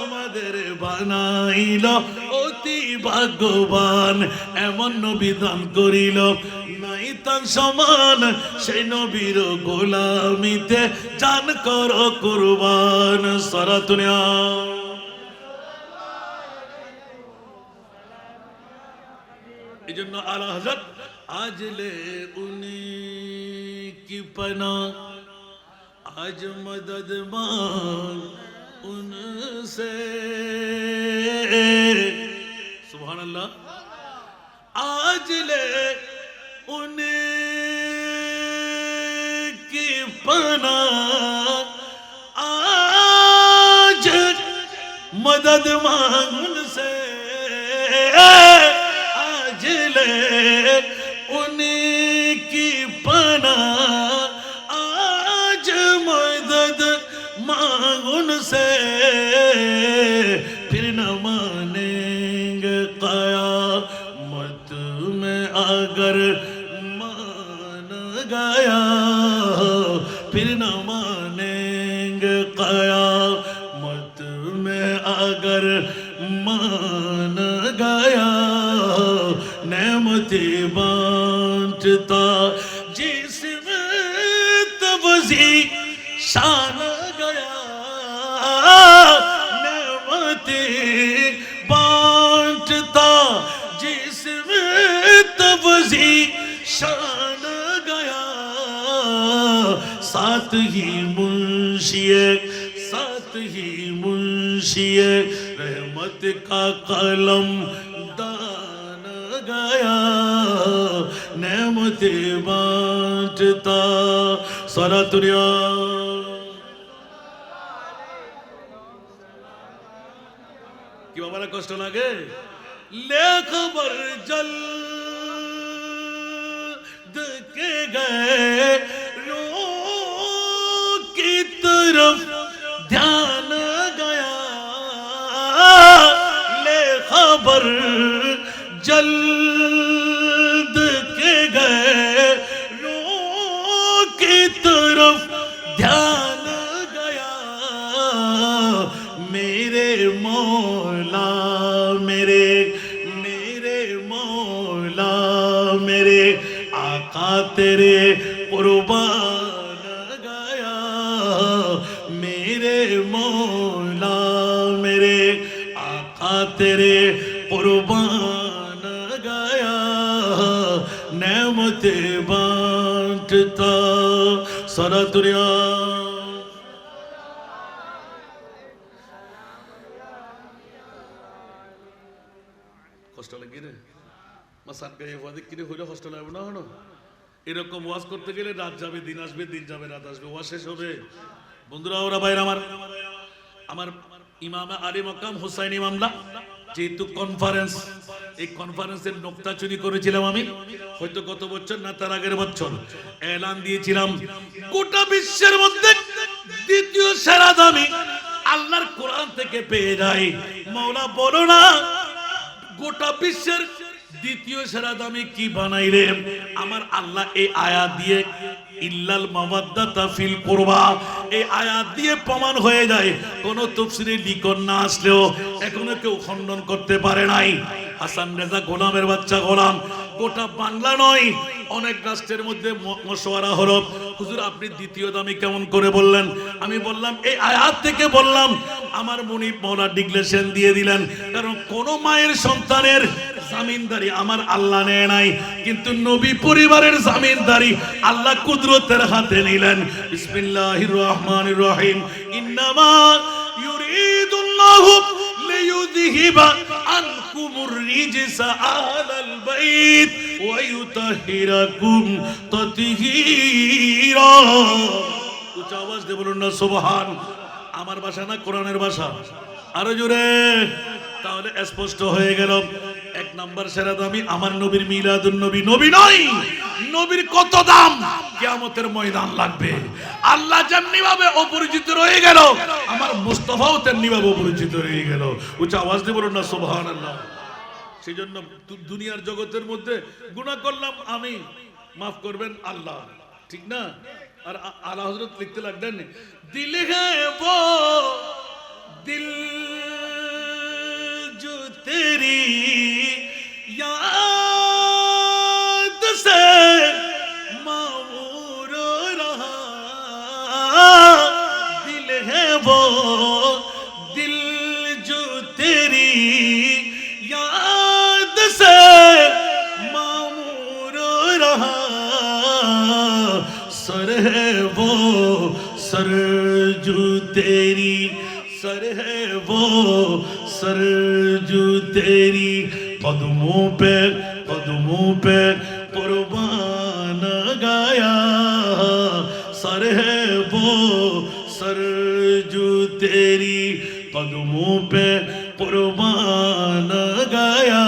S1: আমাদের বানাইল অতি ভাগ্যবান। এমন নবী দান করিল নাই তার সমান, সেই নবীর গোলামিতে জান কর কুরবান। সারাতুনিয়া এই জন্য আলা হযরত আজলে উনি কি পনা আজ মদদ মাंग उनसे। सुभान अल्लाह। आज ले उनकी पना आज मदद मांग उनसे, आज ले उनकी पना आज मदद मांग उनसे, फिर न मानेंगे क़यामत में अगर मान गया, फिर न मानेंगे क़यामत में अगर मान गया। नेमती बांटता जिसमें तबज़ी शान गया, नेमती बांटता जिसमें तबज़ी शान गया। साथ ही मुंशिए, साथ ही मुंशिए रहमत का कलम दान गया। नेमते बांटता सारा दुनिया। কি বাবারা কষ্ট লাগে? ले खबर जल्द के गए रो की तरफ ध्यान गया। ले खबर जल्द के गए रो की तरफ ध्यान गया। मेरे मौला मेरे मेरे मौला मेरे आका तेरे कुर्बान गया। मेरे मौला मेरे आका तेरे कुर्बान गया। नेमते बांटता सारा दुनिया। কষ্ট লাগে রে মাসান গায়ে ওয়াজ কিনে হইলে কষ্ট লাগবে না? হলো এরকম ওয়াজ করতে গেলে রাত যাবে দিন আসবে, দিন যাবে রাত আসবে, ওয়াজ শেষ হবে। বন্ধুরা ওরা ভাইরা আমার ইমাম আলী মাকাম হুসাইন ইমামলা যেহেতু কনফারেন্স, এই কনফারেন্সের নোকতা চুরি করেছিলাম আমি, হয়তো গত বছর না তার আগের বছর এলান দিয়েছিলাম গোটা বিশ্বের মধ্যে দ্বিতীয় সেরা দামি আল্লাহর কোরআন থেকে পেয়ে যায়। মাওলা বলো না গোটা বিশ্বের দ্বিতীয় সেরা দামি কি বানাই রে? আমার আল্লাহ এই আয়াত দিয়ে ইল্লাল মাওয়াদ্দাতা ফিল কুরবা, এই আয়াত দিয়ে প্রমাণ হয়ে যায়। কোন তাফসীরে লিখন না আসলেও এখনো কেউ খণ্ডন করতে পারে নাই। হাসান রেজা গোলামের বাচ্চা গোলাম গোটা বাংলা নয় অনেক রাষ্ট্রের মধ্যে মশওয়ারা হলো, হুজুর আপনি দ্বিতীয় দামি কেমন করে বললেন? আমি বললাম এই আয়াত থেকে বললাম। আমার মুনিব মাওলা ডিক্লেরেশন দিয়ে দিলেন, কারণ কোন মায়ের সন্তানের জামিনদারি আমার আল্লাহ নেয় নাই, কিন্তু নবী পরিবারের জামিনদারি আল্লাহ কুদরতের হাতে নিলেন। বিসমিল্লাহির রহমানির রহিম। ইন্নামা ইউরিদুল্লাহু লিইউযহিবা আনকুমুর রিজসা আহলাল বাইত ওয়া ইউতাহিরাকুম তাতহীরা। উচ্চ আওয়াজ দিয়ে বলুন না সুবহান। আমার ভাষা না কোরআনের ভাষা? আরো জোরে। তাহলে স্পষ্ট হয়ে গেল। এক নাম্বার সেরা দামি আমার নবীর মিলাদুন নবী। নবী নয়, নবীর কত দাম কিয়ামতের ময়দান লাগবে। আল্লাহ যেমনি ভাবে অপরিচিত রয়ে গেল, আমার মুস্তাফাও তেমনি ভাবে অপরিচিত রয়ে গেল। উচ্চ আওয়াজ দিয়ে বলুন না সুবহানাল্লাহ। সেই জন্য দুনিয়ার জগতের মধ্যে গুনাহ করলাম আমি, মাফ করবেন আল্লাহ, ঠিক না? আর আলা হযরত লিখতে লাগলেন, দিল হ্যায় वो दिल जो तेरी याद से मामूर रहा, दिल है वो दिल जो तेरी याद से मामूर रहा, सर है वो सर जो तेरी, सर है वो सर जो तेरी कदमों पे कुर्बान गया, सर है वो सर जो तेरी कदमों पे कुर्बान गया,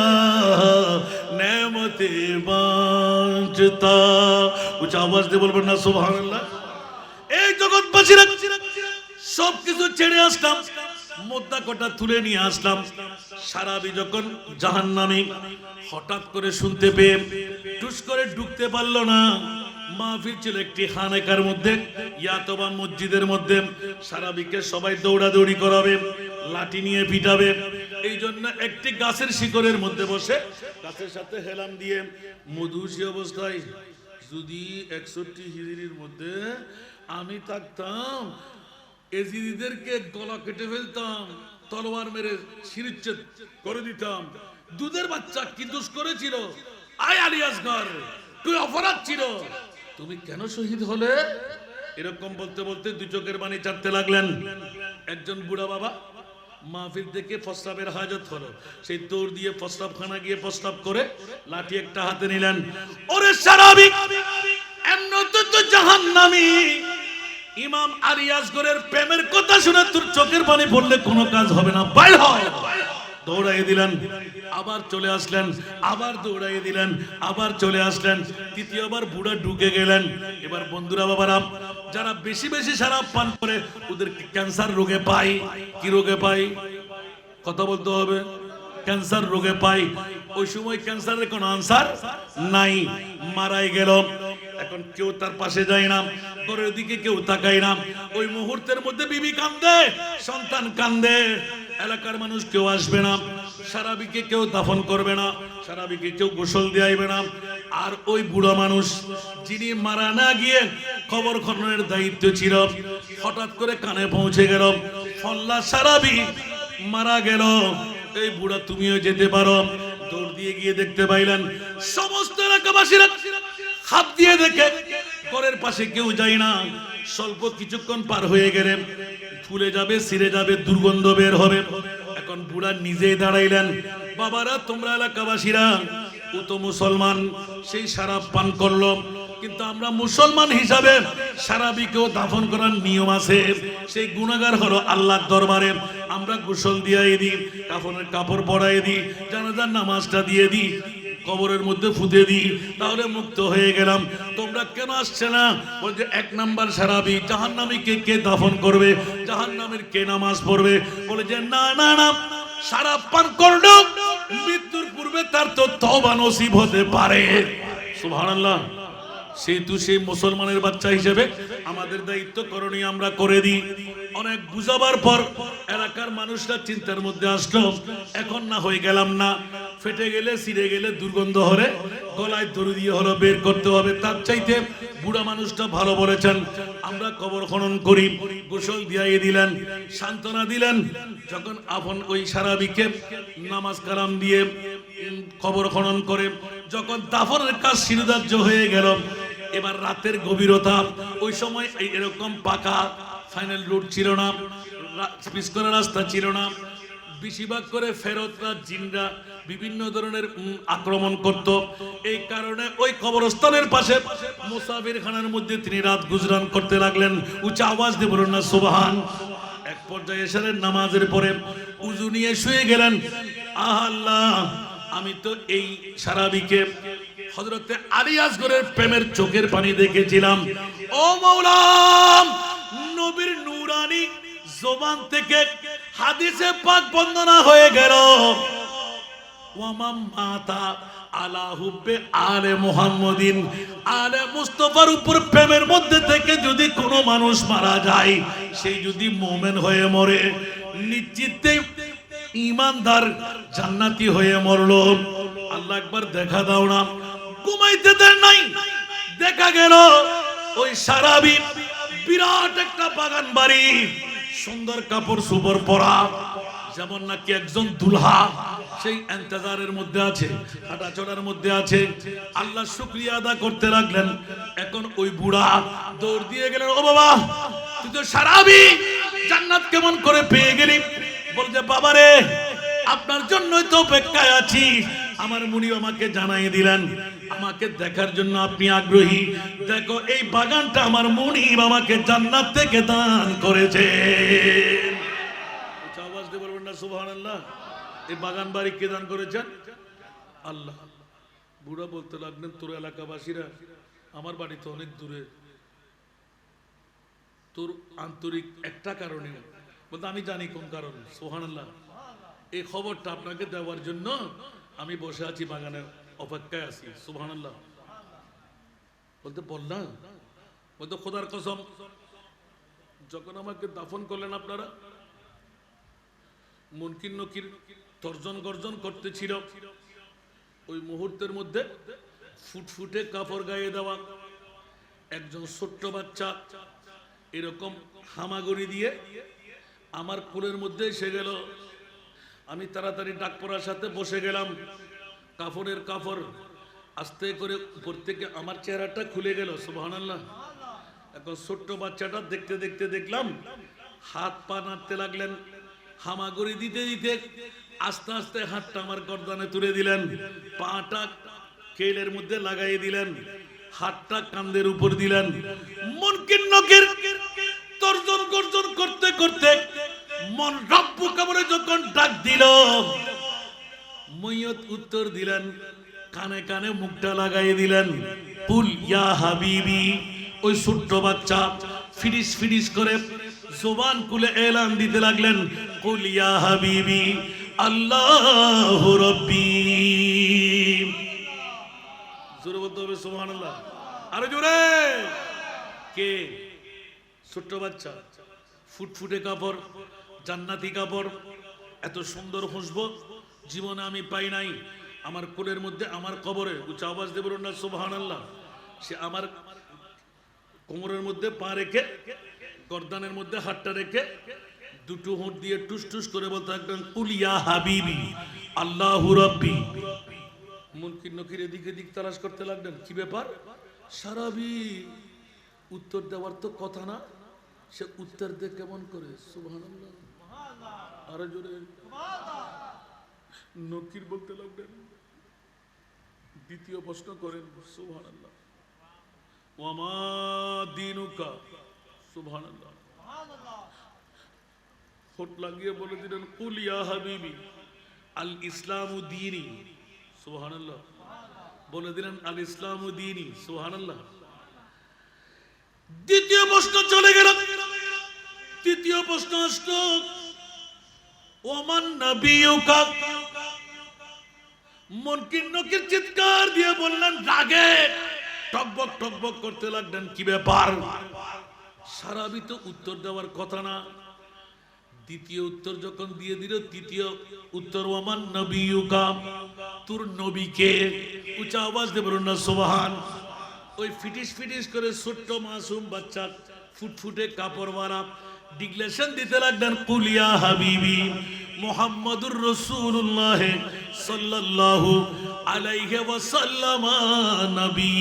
S1: नेमते बांटता। कुछ आवाज दे बोलবেন না সুবহানাল্লাহ। এই জগৎবাসীরা সব কিছু ছেড়ে আসলাম, মুদ্রা কটা তুলে নিয়ে আসলাম। সারাবি যখন জাহান্নামী হঠাৎ করে শুনতে পেয়ে টুস করে ঢুকতে পারলো না। মাহফিল ছিল একটি খানেকার মধ্যে, ইয়াতবা মসজিদের মধ্যে। সারাবিকে সবাই দৌড়াদৌড়ি করাবে, লাঠি নিয়ে পিটাবে। এই জন্য একটি গাছের শিকড়ের মধ্যে বসে গাছের সাথে হেলাম দিয়ে মধুসী অবস্থায়, যদি 61 হিজরির মধ্যে আমি থাকতাম, এজিদিদেরকে গলা কেটে ফেলতাম, তলোয়ার মেরে শিরচ্ছেদ করে দিতাম। দুধের বাচ্চা কি দোষ করেছিল? আয় আলী আসগর, তুই অপরাধ ছিল, তুমি কেন শহীদ হলে? এরকম বলতে বলতে দুই চোখের পানি চাটতে লাগলেন। একজন বুড়া বাবা মাহফিল থেকে প্রস্রাবের হাজত হলো, সেই দৌড় দিয়ে প্রস্রাবখানা গিয়ে প্রস্রাব করে লাঠি একটা হাতে নিলেন। ওরে সারাবি, এমনতে তো জাহান্নামী। ইমাম আলী আসগরের প্রেমের কথা শুনে তোর চোখের পানি পড়লে কোনো কাজ হবে না, বাইর হয়। দৌড়াইয়ে দিলেন, আবার চলে আসলেন, আবার দৌড়াইয়ে দিলেন, আবার চলে আসলেন। তৃতীয়বার বুড়া ঢুকে গেলেন। এবার বন্ধুরা বাবারা, যারা বেশি বেশি শরাব পান করে ওদের ক্যান্সার রোগে পায়। কি রোগে পায়? কথা বলতে হবে। ক্যান্সার রোগে পায়। ওই সময় ক্যান্সারের কোনো আনসার নাই, মারাই গেল। এখন কেউ তার পাশে যায় না, ঘরের দিকে কেউ তাকায় না। ওই মুহূর্তের মধ্যে বিবি কান্দে, সন্তান কান্দে, এলাকার মানুষ কেউ আসবে না, সারাবিকে কেউ দাফন করবে না, সারাবিকে কেউ গোসল দেয়াইবে না। আর ওই বুড়া মানুষ যিনি মারা না গিয়ে কবর খননের দায়িত্ব ছিল, হঠাৎ করে কানে পৌঁছে গেল, ফল্লা সারাবি মারা গেল। এই বুড়া তুমিও যেতে পারো। দৌড় দিয়ে গিয়ে দেখতে পাইলেন সমস্ত এলাকাবাসীরা হাত দিয়ে দেখে ঘরের পাশে কেউ যায় না। স্বল্প কিছুক্ষণ পার হয়ে গেলে ফুলে যাবে, ছিঁড়ে যাবে, দুর্গন্ধ বের হবে। এখন বুড়া নিজেই দাঁড়াইলেন, বাবারা তোমরা এলাকাবাসীরা, ও তো মুসলমান, সেই শরাব পান করলো, কিন্তু আমরা মুসলমান হিসাবে সারাবিকেও দাফন করার নিয়ম আছে। সেই গুনাহগার হলো আল্লাহর দরবারে। আমরা গোসল দিয়ে দিই, কাফনের কাপড় পরাই দিই, জানাজার নামাজটা দিয়ে দিই, কবরের মধ্যে ফুঁতে দিই, তাহলে মুক্ত হয়ে গেলাম। তোমরা কেন আসছে না? বলছে 1 নাম্বার সারাবি, জাহান্নামীকে কে দাফন করবে, জাহান্নামীর কে নামাজ পড়বে? বলে যে না না না, শরাব পান করলো, মৃত্যুর পূর্বে তার তো তওবা নসিব হতে পারে। সুবহানাল্লাহ। সেহেতু সেই মুসলমানের বাচ্চা হিসেবে আমাদের দায়িত্ব করণীয় আমরা করে দিই। অনেক বুঝাবার পর এলাকার মানুষরা চিন্তার মধ্যে আসলো, এখন না হয়ে গেলাম না, ফেটে গেলে, ছিঁড়ে গেলে, দুর্গন্ধ হলে গলায় দড়ি দিয়ে হলো বের করতে হবে। তার চাইতে বুড়া মানুষটা ভালো বলেছেন, আমরা কবর খনন করি। গোসল দিয়ে দিলেন, সান্ত্বনা দিলেন। যখন আপন ওই সারাবিকে নামাজ কালাম দিয়ে কবর খনন করে যখন দাফনের কাজ শিরোধার্য হয়ে গেল, এবার রাতের গভীরতা, ওই সময় এরকম পাকা ফাইনাল রোড ছিল না, পিচ করা রাস্তা ছিল না। বেশিরভাগ করে ফেরতরা, জিনরা বিভিন্ন ধরনের আক্রমণ করত। এই কারণে ওই কবরস্থানের পাশে মুসাফিরখানার মধ্যে তিনি রাত গুজরান করতে লাগলেন। উচ্চ আওয়াজ দিয়ে বলুন না সুবহান। এক পর্যায়ে এসে নামাজের পরে উজু নিয়ে শুয়ে গেলেন। আল্লাহ, আমি তো এই সারাবিকে হযরতে আলী আসগরের প্রেমের চোখের পানি দেখেছিলাম। ও মাওলা, নবীর নূরানি জবান থেকে হাদিসে পাক বর্ণনা হয়ে গেল, ওয়ামাম মাতা আলা হুব্বে আলে মুহাম্মাদিন, আলে মুস্তাফার উপর প্রেমের মধ্যে থেকে যদি কোনো মানুষ মারা যায়, সেই যদি মুমিন হয়ে মরে, নিশ্চিতই ঈমানদার জান্নাতি হয়ে মরলো। আল্লাহ একবার দেখা দাও না, ঘুমাইতে দেন নাই। দেখা গেল ওই সারাবি বিরাট একটা বাগান বাড়ি, সুন্দর কাপড় সুপর পরা, যেমন নাকি একজন দুলহা সেই ইন্তজারের মধ্যে আছে, হাঁটাচলার মধ্যে আছে। আল্লাহ শুকরিয়া আদা করতে লাগলেন। এখন ওই বুড়া দৌড় দিয়ে গেলেন, ও বাবা, তুই তো সারাবি, জান্নাত কেমন করে পেয়ে গেলি? বলছে, বাবারে, আপনার জন্যই তো অপেক্ষায় আছি। আমার মুনি আমাকে জানাই দিলেন, আমাকে দেখার জন্য আপনি আগ্রহী। দেখো, এই বাগানটা আমার মুনি আমাকে জান্নাত থেকে দান করেছে। আওয়াজ দিয়ে বলবেন না সুবহানাল্লাহ। এই বাগান বাড়ি কে দান করেছেন? আল্লাহ। বুড়া বলতে লাগলেন, তোর এলাকাবাসীরা, আমার বাড়ি তো অনেক দূরে, তোর আন্তরিক একটা কারণে বলতে আমি জানি কোন কারণ। সুবহানাল্লাহ। এই খবরটা আপনাকে দেওয়ার জন্য আমি বসে আছি, বাগানে অপেক্ষায় আছি। সুবহানাল্লাহ। বলতে বললাম, বলতে খোদার কসম, যখন আমাকে দাফন করলেন আপনারা, মুনকির নকির তর্জন গর্জন করতেছিল, ওই মুহূর্তের মধ্যে ফুটফুটে কাপড় গায়ে দেওয়া একজন ছোট্ট বাচ্চা এরকম হামাগুড়ি দিয়ে আমার কোলের মধ্যে এসে গেল। আমি তাড়াতাড়ি ডাক পড়ার সাথে বসে গেলাম। কাপড়ের কাপড় আস্তে করে উপর থেকে আমার চেহারাটা খুলে গেল। সুবহানাল্লাহ। এখন ছোট্ট বাচ্চাটা দেখতে দেখতে দেখলাম হাত পা নাড়তে লাগলেন। হামাগুড়ি দিতে দিতে আস্তে আস্তে হাতটা আমার গর্দানে তুলে দিলেন, পাটা কেলের মধ্যে লাগাই দিলেন, হাতটা কাঁধের উপর দিলেন। মুনকির নকির তর্জন গর্জন করতে করতে মন রব্বু কবরে যখন ডাক দিল, মইয়ত উত্তর দিলেন, কানে কানে মুখটা লাগাই দিলেন, কুল ইয়া হাবিবি। ওই ছোট্ট বাচ্চা ফিরিস ফিরিস করে জবান খুলে এলান দিতে লাগলেন, কুল ইয়া হাবিবি আল্লাহু রাব্বি। জোরে বলতে হবে সুবহানাল্লাহ, আরো জোরে। কে? ছোট্ট বাচ্চা, ফুটফুটে কাপড়, জান্নাতি কাপড়, এত সুন্দর খুশবু জীবনে আমি পাই নাই। আমার কোলের মধ্যে, আমার কবরে, উচ্চ আওয়াজ দিয়ে বলুন না সুবহানাল্লাহ। সে আমার কোমরের মধ্যে পা রেখে, গর্দানের মধ্যে হাতটা রেখে, দুটো হোঁট দিয়ে টুস টুস করে বলতে একদম, কুল ইয়া হাবিবি আল্লাহু রাব্বি। মুনকির নকির এদিকে দিক তালাশ করতে লাগলেন, কি ব্যাপার? সারাবি উত্তর দেওয়ার তো কথা না, সে উত্তর দিয়ে কেমন করে? সুবহানাল্লাহ, আরো জোরে। নকির বলতে লাগলেন, দ্বিতীয় প্রশ্ন করেন, সুবহানাল্লাহ, ওয়ামা দীনুকা। সুবহানাল্লাহ। হোট লাগিয়ে বলে দিলেন, কুল ইয়া হাবিবি আল ইসলামু দীনি। সুবহানাল্লাহ। বলে দিলেন, আল ইসলামু দীনি। সুবহানাল্লাহ। দ্বিতীয় প্রশ্ন চলে গেল। তৃতীয় প্রশ্ন আসলো, ওমান নবিয়ুকা। মুনকির নকির চিৎকার দিয়ে বললেন, রাগে টকবক টকবক করতে লাগলেন, কি ব্যাপার? সারাবি তো উত্তর দেওয়ার কথা না। দ্বিতীয় উত্তর যখন দিয়ে দিল, তৃতীয় উত্তর, ওমান নবিয়ুকা, তোর নবীকে। উচ্চ আওয়াজ দিয়ে বলুন না সুবহান। ওই ফিটিস ফিটিস করে ছোট্ট মাসুম বাচ্চা, ফুটফুটে কাপড়ওয়ালা ডিক্লেরেশন দিতে লাগলেন, কুল ইয়া হাবিবি মুহাম্মাদুর রাসূলুল্লাহ সাল্লাল্লাহু আলাইহি ওয়াসাল্লাম নবী।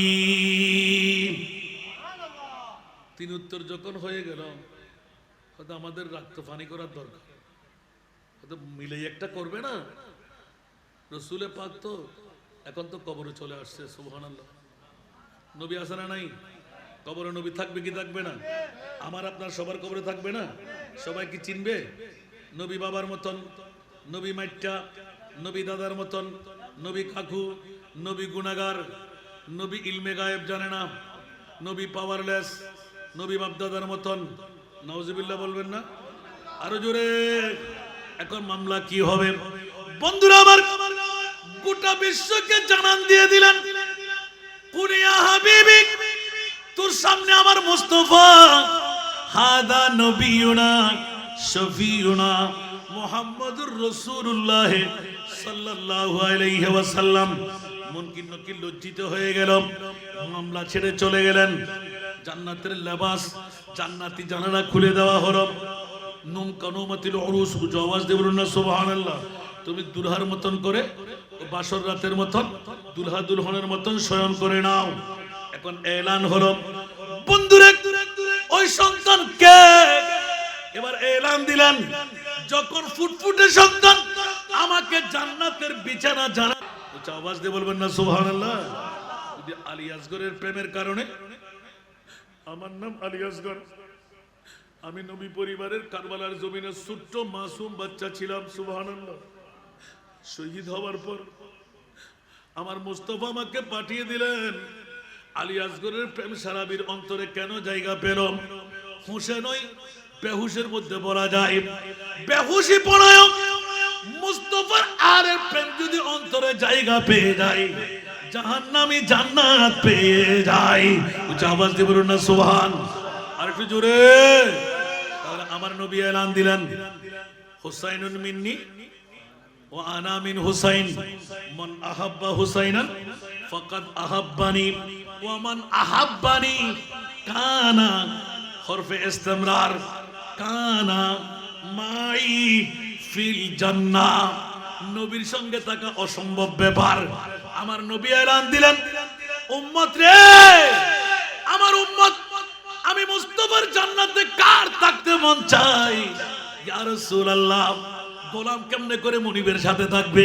S1: তিন উত্তর যখন হয়ে গেল, হয়তো আমাদের রক্তপানি করার দরকার, হয়তো মিলে একটা করবে না। রসুলে পাক তো এখন তো কবরে চলে আসছে। সুবহানাল্লাহ। নবী আছে না নাই? কবরে নবী থাকবে কি থাকবে না? আমার আপনার সবার কবরে থাকবে না? সবাই কি চিনবে? নবী বাবার মতন, নবী মাইটটা নবী দাদার মতন, নবী কাকু, নবী গুনাহগার, নবী ইলমে গায়েব জানে না, নবী পাওয়ারলেস, নবী বাপদাদার মতন। নাউজুবিল্লাহ বলবেন না? আরো জোরে। এখন মামলা কি হবে? বন্ধুরা আমার, গোটা বিশ্বকে জানান দিয়ে দিলেন, কুনিয়া হাবিবি, তোর সামনে আমার মুস্তাফা, হাদা নবিয়ুনা শফিউনা মুহাম্মাদুর রাসূলুল্লাহ সাল্লাল্লাহু আলাইহি ওয়াসাল্লাম। মুনকির নকির লজ্জিত হয়ে গেল, মামলা ছেড়ে চলে গেলেন। জান্নাতের লেবাস, জান্নাতি জানালা খুলে দেওয়া হলো। নুম কানুমাতিল উরুস, উচ্চ আওয়াজ দিয়ে বলুন না সুবহানাল্লাহ। তুমি দুলহার মতন করে, বাসর রাতের মতন দুলহা দুলহনের মতন শয়ন করে নাও। এখন এলান হলো, বন্ধুরে ওই সন্তান কে? এবার এলান দিলেন, যখন ফুটফুটে সন্তান আমাকে জান্নাতের বিছানা জানা। উচ্চ আওয়াজ দিয়ে বলবেন না সুবহানাল্লাহ। যদি আলী আসগরের প্রেমের কারণে, আমার নাম আলী আসগর, আমি নবী পরিবারের কারবালার জমিনে ছোট্ট মাসুম বাচ্চা ছিলাম। সুবহানাল্লাহ। শহীদ হওয়ার পর আমার মুস্তাফা আমাকে পাঠিয়ে দিলেন। আলী আসগরের প্রেম সারাবির অন্তরে কেন জায়গা পেল? হুঁশে নয়, বেহুশের মধ্যে বলা যায়। বেহুশি পনায়ক মুস্তাফার আরের প্রেম যদি অন্তরে জায়গা পেয়ে যায়, জাহান্নামী জান্নাত পেয়ে যায়। উচ্চ আওয়াজ দিয়ে বলুন না সুবহান। আর একটু জোরে। তাহলে আমার নবী এলান দিলেন, হুসাইনুন মিন্নি ওয়া আনা মিন হুসাইন, মান আহাব্বা হুসাইনান ফাকাদ আহাব্বানি ওয়া মান আহাব্বানি কানা হরফে ইস্তিমরার, কানা মাই ফিল জান্নাহ। নবীর সঙ্গে থাকা অসম্ভব ব্যাপার। আমার নবী এলান দিলেন, উম্মত রে, আমার উম্মত, আমি মুস্তাফার জান্নাতে কার থাকতে মন চাই? ইয়া রাসূলুল্লাহ, গোলাম কেমনে করে মুনিবের সাথে থাকবে?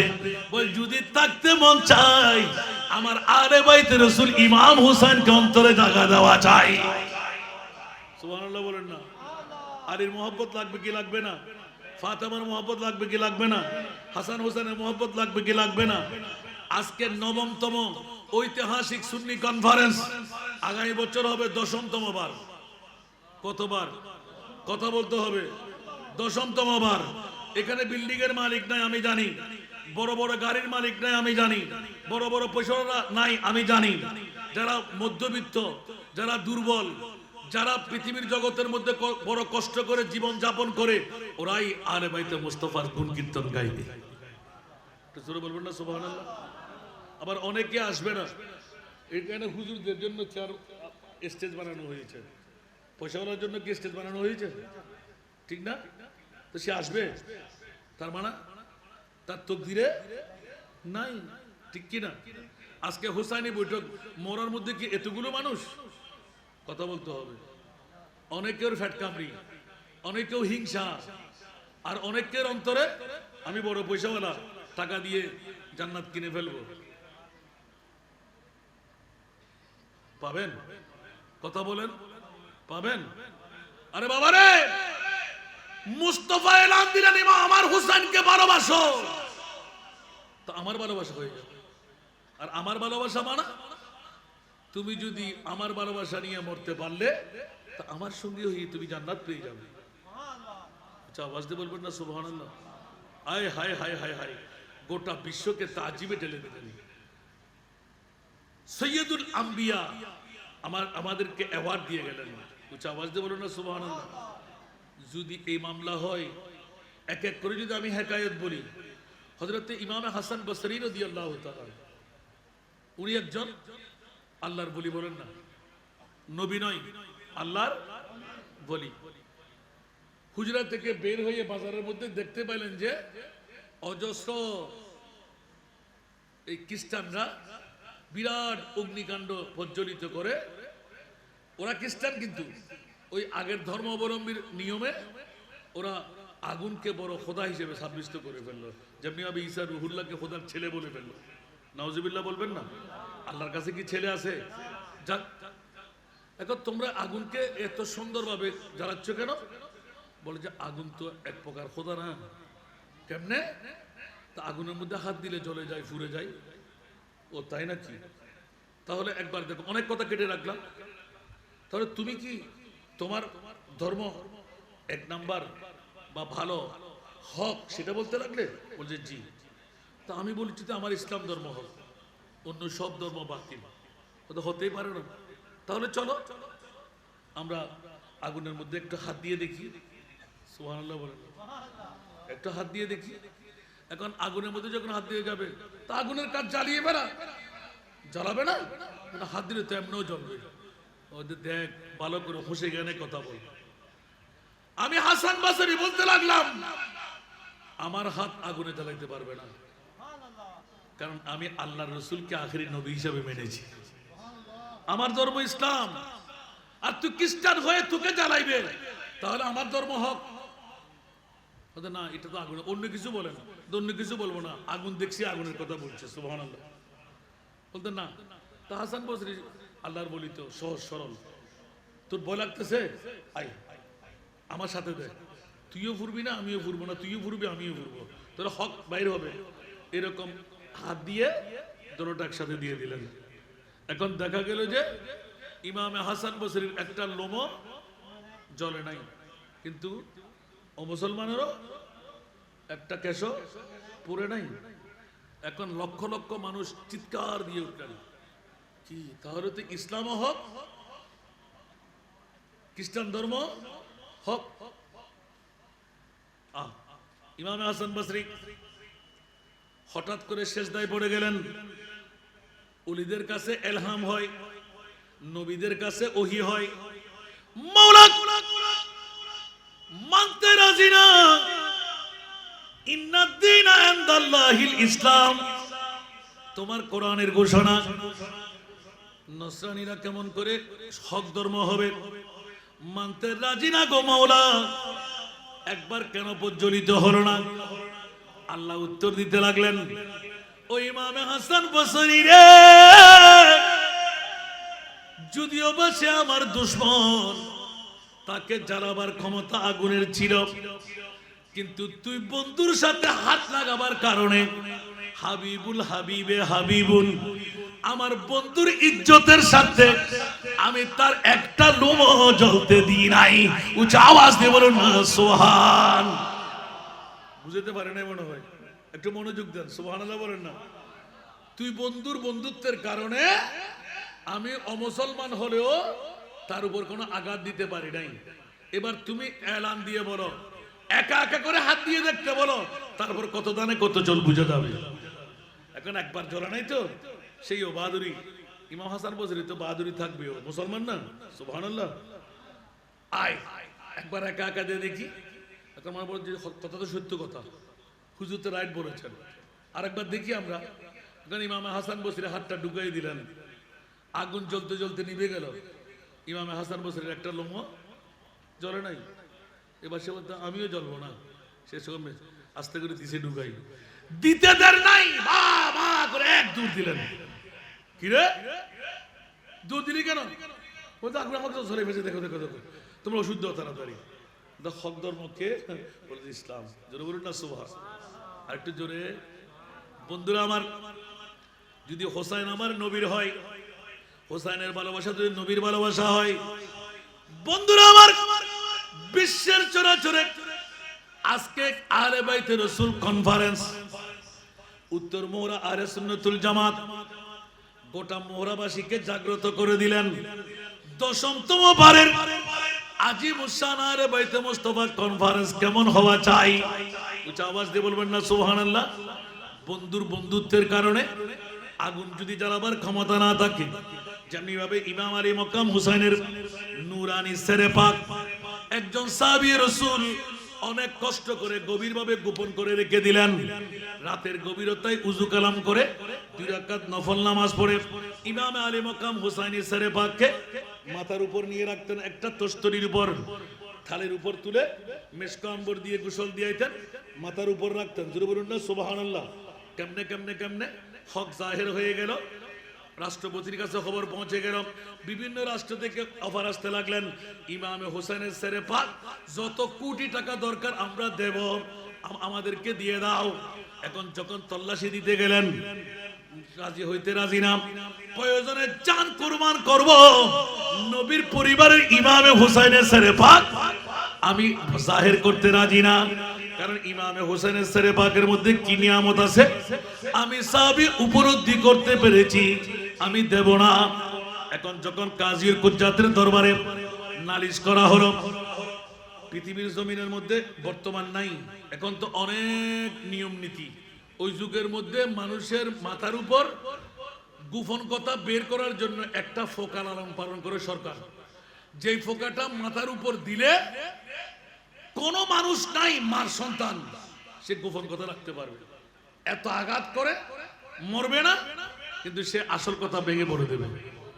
S1: বল, যদি থাকতে মন চাই আমার আলে বাইতে রাসূল ইমাম হুসাইনকে অন্তরে জায়গা দেওয়া চাই। সুবহানাল্লাহ বলেন না? আলীর মোহব্বত লাগবে কি লাগবে না? ফাতেমার মোহব্বত লাগবে কি লাগবে না? হাসান হোসেনের মোহব্বত লাগবে কি লাগবে না? আজকে ৯তম ঐতিহাসিক সুন্নি কনফারেন্স, আগামী বছর হবে ১০তম বার। কতবার কথা বলতে হবে? ১০তম বার। এখানে বিল্ডিং এর মালিক নাই আমি জানি, বড় বড় গাড়ির মালিক নাই আমি জানি, বড় বড় পয়সাওয়ালা নাই আমি জানি। যারা মধ্যবিত্ত, যারা দুর্বল, যারা পৃথিবীর জগতের মধ্যে বড় কষ্ট করে জীবন যাপন করে, ওরাই আলে বাইতে মুস্তাফার গুণ কীর্তন গাইবে। জোরে বলবেন না সুবহানাল্লাহ। আবার অনেকে আসবে না, এখানে হুজুরদের জন্য চার স্টেজ বানানো হয়েছে, পয়সাওয়ালার জন্য কি স্টেজ বানানো হয়েছে? ঠিক না? তো সে আসবে, তার মানে তার তকদিরে নাই। ঠিক কি না? আজকে হুসাইনি বৈঠক, মরার মধ্যে কি এতগুলো মানুষ? কথা বলতে হবে। অনেকের ফ্যাট কামড়ি, অনেকেও হিংসা, আর অনেকের অন্তরে আমি বড় পয়সাওয়ালা, টাকা দিয়ে জান্নাত কিনে ফেলবো। পাবেন? কথা বলেন, পাবেন? আরে বাবা রে, মুস্তাফা এলান দিলেন, ইমাম আমার হুসাইনকে ভালোবাসো, তো আমার ভালোবাসা হয়ে যাবে। আর আমার ভালোবাসা মানে, তুমি যদি আমার ভালোবাসা নিয়ে মরতে পারলে, তা আমার সঙ্গে হয়ে তুমি জান্নাত পেয়ে যাবে। আচ্ছা, আওয়াজ দিয়ে বলবেন না সুবহানাল্লাহ। আয় হায় হায় হায় হায়, গোটা বিশ্বকে তাজিবে ঢেলে দিলেন। সৈয়দুল আম্বিয়া আমাদেরকে অ্যাওয়ার্ড দিয়ে গেলেন। আচ্ছা, আওয়াজ দিয়ে বলুন না সুবহানাল্লাহ। যদি এই মামলা হয়, এক এক করে যদি আমি হেকায়ত বলি, হযরত ইমাম হাসান বসরি রাদিয়াল্লাহু তাআলা, উনি একজন আল্লাহর বলি, বলেন না, নবী নয়, আল্লাহর বলি। হুজরা থেকে বের হয়ে বাজারের মধ্যে দেখতে পেলেন যে অজস্র এই খ্রিস্টানরা বিরাট অগ্নিকাণ্ড প্রজ্বলিত করে। ওরা খ্রিস্টান, কিন্তু ওই আগের ধর্ম অবলম্বীর নিয়মে ওরা আগুনকে বড় খোদা হিসেবে সাব্যস্ত করে ফেললো। যেমনি আমি ঈসা রুহুল্লাহকে খোদার ছেলে বলে ফেললো। নাউজুবিল্লাহ বলবেন না? আল্লাহর কাছে কি ছেলে আছে? যাক, এখন তোমরা আগুনকে এত সুন্দরভাবে জ্বালাচ্ছ কেন? বলে যে আগুন তো এক প্রকার খোদা না। কেমনে? তা আগুনের মধ্যে হাত দিলে জ্বলে যায়, ফুরে যায়। ও তাই নাকি? তাহলে একবার দেখো, অনেক কথা কেটে রাখলাম। তাহলে তুমি কি তোমার ধর্ম এক নাম্বার বা ভালো হক সেটা বলতে লাগলে? বলছে জি। তা আমি বলছি তো আমার ইসলাম ধর্ম হক, অন্য সব ধর্ম বাতিল। তো হতেই পারে না। তাহলে চলো আমরা আগুনের মধ্যে একটু হাত দিয়ে দেখি। সুবহানাল্লাহ বলেন, একটু হাত দিয়ে দেখি। এখন আগুনের মধ্যে যখন হাত দিয়ে যাবে, তা আগুনের কাজ জ্বালিয়ে বেড়া, জ্বালাবে না? হাত দিলে তো এমনিও জ্বলবে। ওদের দেখ, ভালো করে হোসে জ্ঞানে কথা বল। আমি হাসান বাসরি বলতে লাগলাম, আমার হাত আগুনে জ্বালাইতে পারবে না, কারণ আমি আল্লাহর রসুলকে আখেরি নবী হিসাবে মেনেছি। আমার ধর্ম ইসলাম, আর তুই খ্রিস্টান হয়ে তোকে জ্বালাইবে, তাহলে আমার ধর্ম হক? না, এটা তো আগুন, অন্য কিছু বলেন। অন্য কিছু বলবো না, আগুন দেখছি, আগুনের কথা বলছে। সুবহানাল্লাহ বলতে না। তা হাসান বসরি আল্লাহর বলি তো, সহজ সরল। তোর ভয় লাগতেছে, আই আমার সাথে দেখ, তুইও ফুরবি না, আমিও ফুরবো না, তুইও ফুরবি, আমিও ফুরবো, তোর হক বাইর হবে। এরকম হাত দিয়ে দোনোটা একসাথে দিয়ে দিলেন। এখন দেখা গেল যে ইমামে হাসান বসরির একটা লোমও জ্বলে নাই, কিন্তু ও মুসলমানেরও একটা কেশও পুড়ে নাই। এখন লক্ষ লক্ষ মানুষ চিৎকার দিয়ে উঠলেন, কি তাহলে তো ইসলামও হক, খ্রিস্টান ধর্ম হক। ইমামে হাসান বসরি হঠাৎ করে সেজদায় পড়ে গেলেন। ওলিদের কাছে এলহাম হয়, নবীদের কাছে ওহী হয়। মাওলা মানতে রাজি না, ইন্নাদ দীনা ইনদাল্লাহিল ইসলাম, তোমার কোরআনের ঘোষণা। নসরানীরা কেমন করে হক ধর্ম হবে? মানতে রাজি না গো মাওলা, একবার কেন প্রজ্বলিত হলো না? আল্লাহ উত্তর দিতে লাগলেন, ও ইমামে হাসান বসরি রে, যদিও বা সে আমার দুশমন, তাকে জ্বালাবার ক্ষমতা আগুনের ছিল, কিন্তু তুই বন্ধুর সাথে হাত লাগাবার কারণে হাবিবুল হাবিবে হাবিবুল, আমার বন্ধুর ইজ্জতের সাথে আমি তার একটা লোমও জ্বলতে দিই নাই। উচ্চ আওয়াজ দিয়ে বলুন না সুবহান। বুঝতে পারে না মনে হয়, একটু মনোযোগ দেন। সুবহানাল্লাহ বলেন না। তুই বন্ধুর বন্ধুত্বের কারণে আমি অমুসলমান হলেও তার উপর কোনো আঘাত দিতে পারি নাই। এবার তুমি এলান দিয়ে বলো, একা একা করে হাত দিয়ে দেখতে বলো, তারপর কত দানে কত জল বুঝে যাবে। এখন একবার জ্বলা নাই তো, সেই ও বাহাদুরি। ইমাম হাসান বসরি তো বাহাদুরি থাকবে, ও মুসলমান না। সুবহানাল্লাহ। আয় একবার একা একা দিয়ে দেখি। এখন মনে বল যে কথা তো সত্য কথা, হুজুর তো রাইট বলেছেন। আরেকবার দেখি আমরা। এখন ইমামে হাসান বসরি হাতটা ঢুকাই দিলেন, আগুন জ্বলতে জ্বলতে নিভে গেল। ইমামে হাসান বসরির একটা লোমও জ্বলে নাই। এবার সে বলতে আমিও জ্বলবো না, সে সময় আস্তে করে দিছে ঢুকাই দিতে দেন নাই, বা বা করে এক দূর দিলেন। কি রে দূর দিলি কেন? বলতে আগুন আমাকে ধরে ফেসে, দেখো দেখো দেখো, তোমরা অশুদ্ধ তাড়াতাড়ি। হক ধর্মকে বলতে ইসলাম, জোরে বলুন না সুবহান। আর একটু জোরে। বন্ধুরা আমার, যদি হোসাইন আমার নবীর হয়, হোসাইনের ভালোবাসা যদি নবীর ভালোবাসা হয়, বন্ধুরা আমার, বিশ্বের চরাচরে আজকে আহলে বাইতে রাসূল কনফারেন্স, উত্তর মোহরা আহলে সুন্নাতুল জামাত গোটা মোহরাবাসীকে জাগ্রত করে দিলেন। 10তম বারের আজিমুসান আহলে বাইতে মুস্তাফা কনফারেন্স কেমন হওয়া চাই? উচ্চ আওয়াজ দিয়ে বলবেন না সুবহানাল্লাহ। বন্ধুর বন্ধুত্বের কারণে আগুন যদি জ্বালাবার ক্ষমতা না থাকে, যেমনি ভাবে ইমাম আলী মক্কাম হুসাইনের নূরানি সেরে পাক একজন সাহাবী রাসূল অনেক কষ্ট করে গভীরভাবে গোপন করে রেখে দিলেন। রাতের গভীরতায় উযু কালাম করে 2 রাকাত নফল নামাজ পড়ে ইমাম আলী মক্কাম হুসাইনি সেরে পাককে মাথার উপর নিয়ে রাখতেন, একটা তস্তরির উপর, থালের উপর তুলে মেশকা আম্বর দিয়ে গোসল দিয়াইতেন, মাথার উপর রাখতেন। জোরে বলুন না সুবহানাল্লাহ। কেমনে কেমনে কেমনে হক জাহির হয়ে গেল। রাষ্ট্রপতির কাছে খবর পৌঁছে গেল, বিভিন্ন রাষ্ট্র থেকে অফার আসতে লাগলেন, ইমামে হোসেনের সেরে পাক যত কোটি টাকা দরকার আমরা দেব, আমাদেরকে দিয়ে দাও। এখন যখন তল্লাশি দিতে গেলেন, রাজি হইতে রাজি না, প্রয়োজনে জান কুরবান করব, নবীর পরিবারের ইমামে হোসেনের সেরে পাক আমি জাহির করতে রাজি না। কারণ ইমামে হোসেনের সেরে পাকের মধ্যে কি নিয়ামত আছে আমি সাহাবী উপলব্ধি করতে পেরেছি, আমি দেব না। এখন যখন কাজীর কুজ্জাতের দরবারে নালিশ করা হলো, পৃথিবীর জমিনের মধ্যে বর্তমান নাই, এখন তো অনেক নিয়ম নীতি। ওই যুগের মধ্যে মানুষের মাথার উপর গোপন কথা বের করার জন্য একটা ফোকা লালন পালন করে সরকার, যেই ফোকাটা মাথার উপর দিলে কোন মানুষ নাই মার সন্তান সে গোপন কথা রাখতে পারবে, এত আঘাত করে মরবে না, কিন্তু সে আসল কথা ভেঙে বলে দেবে।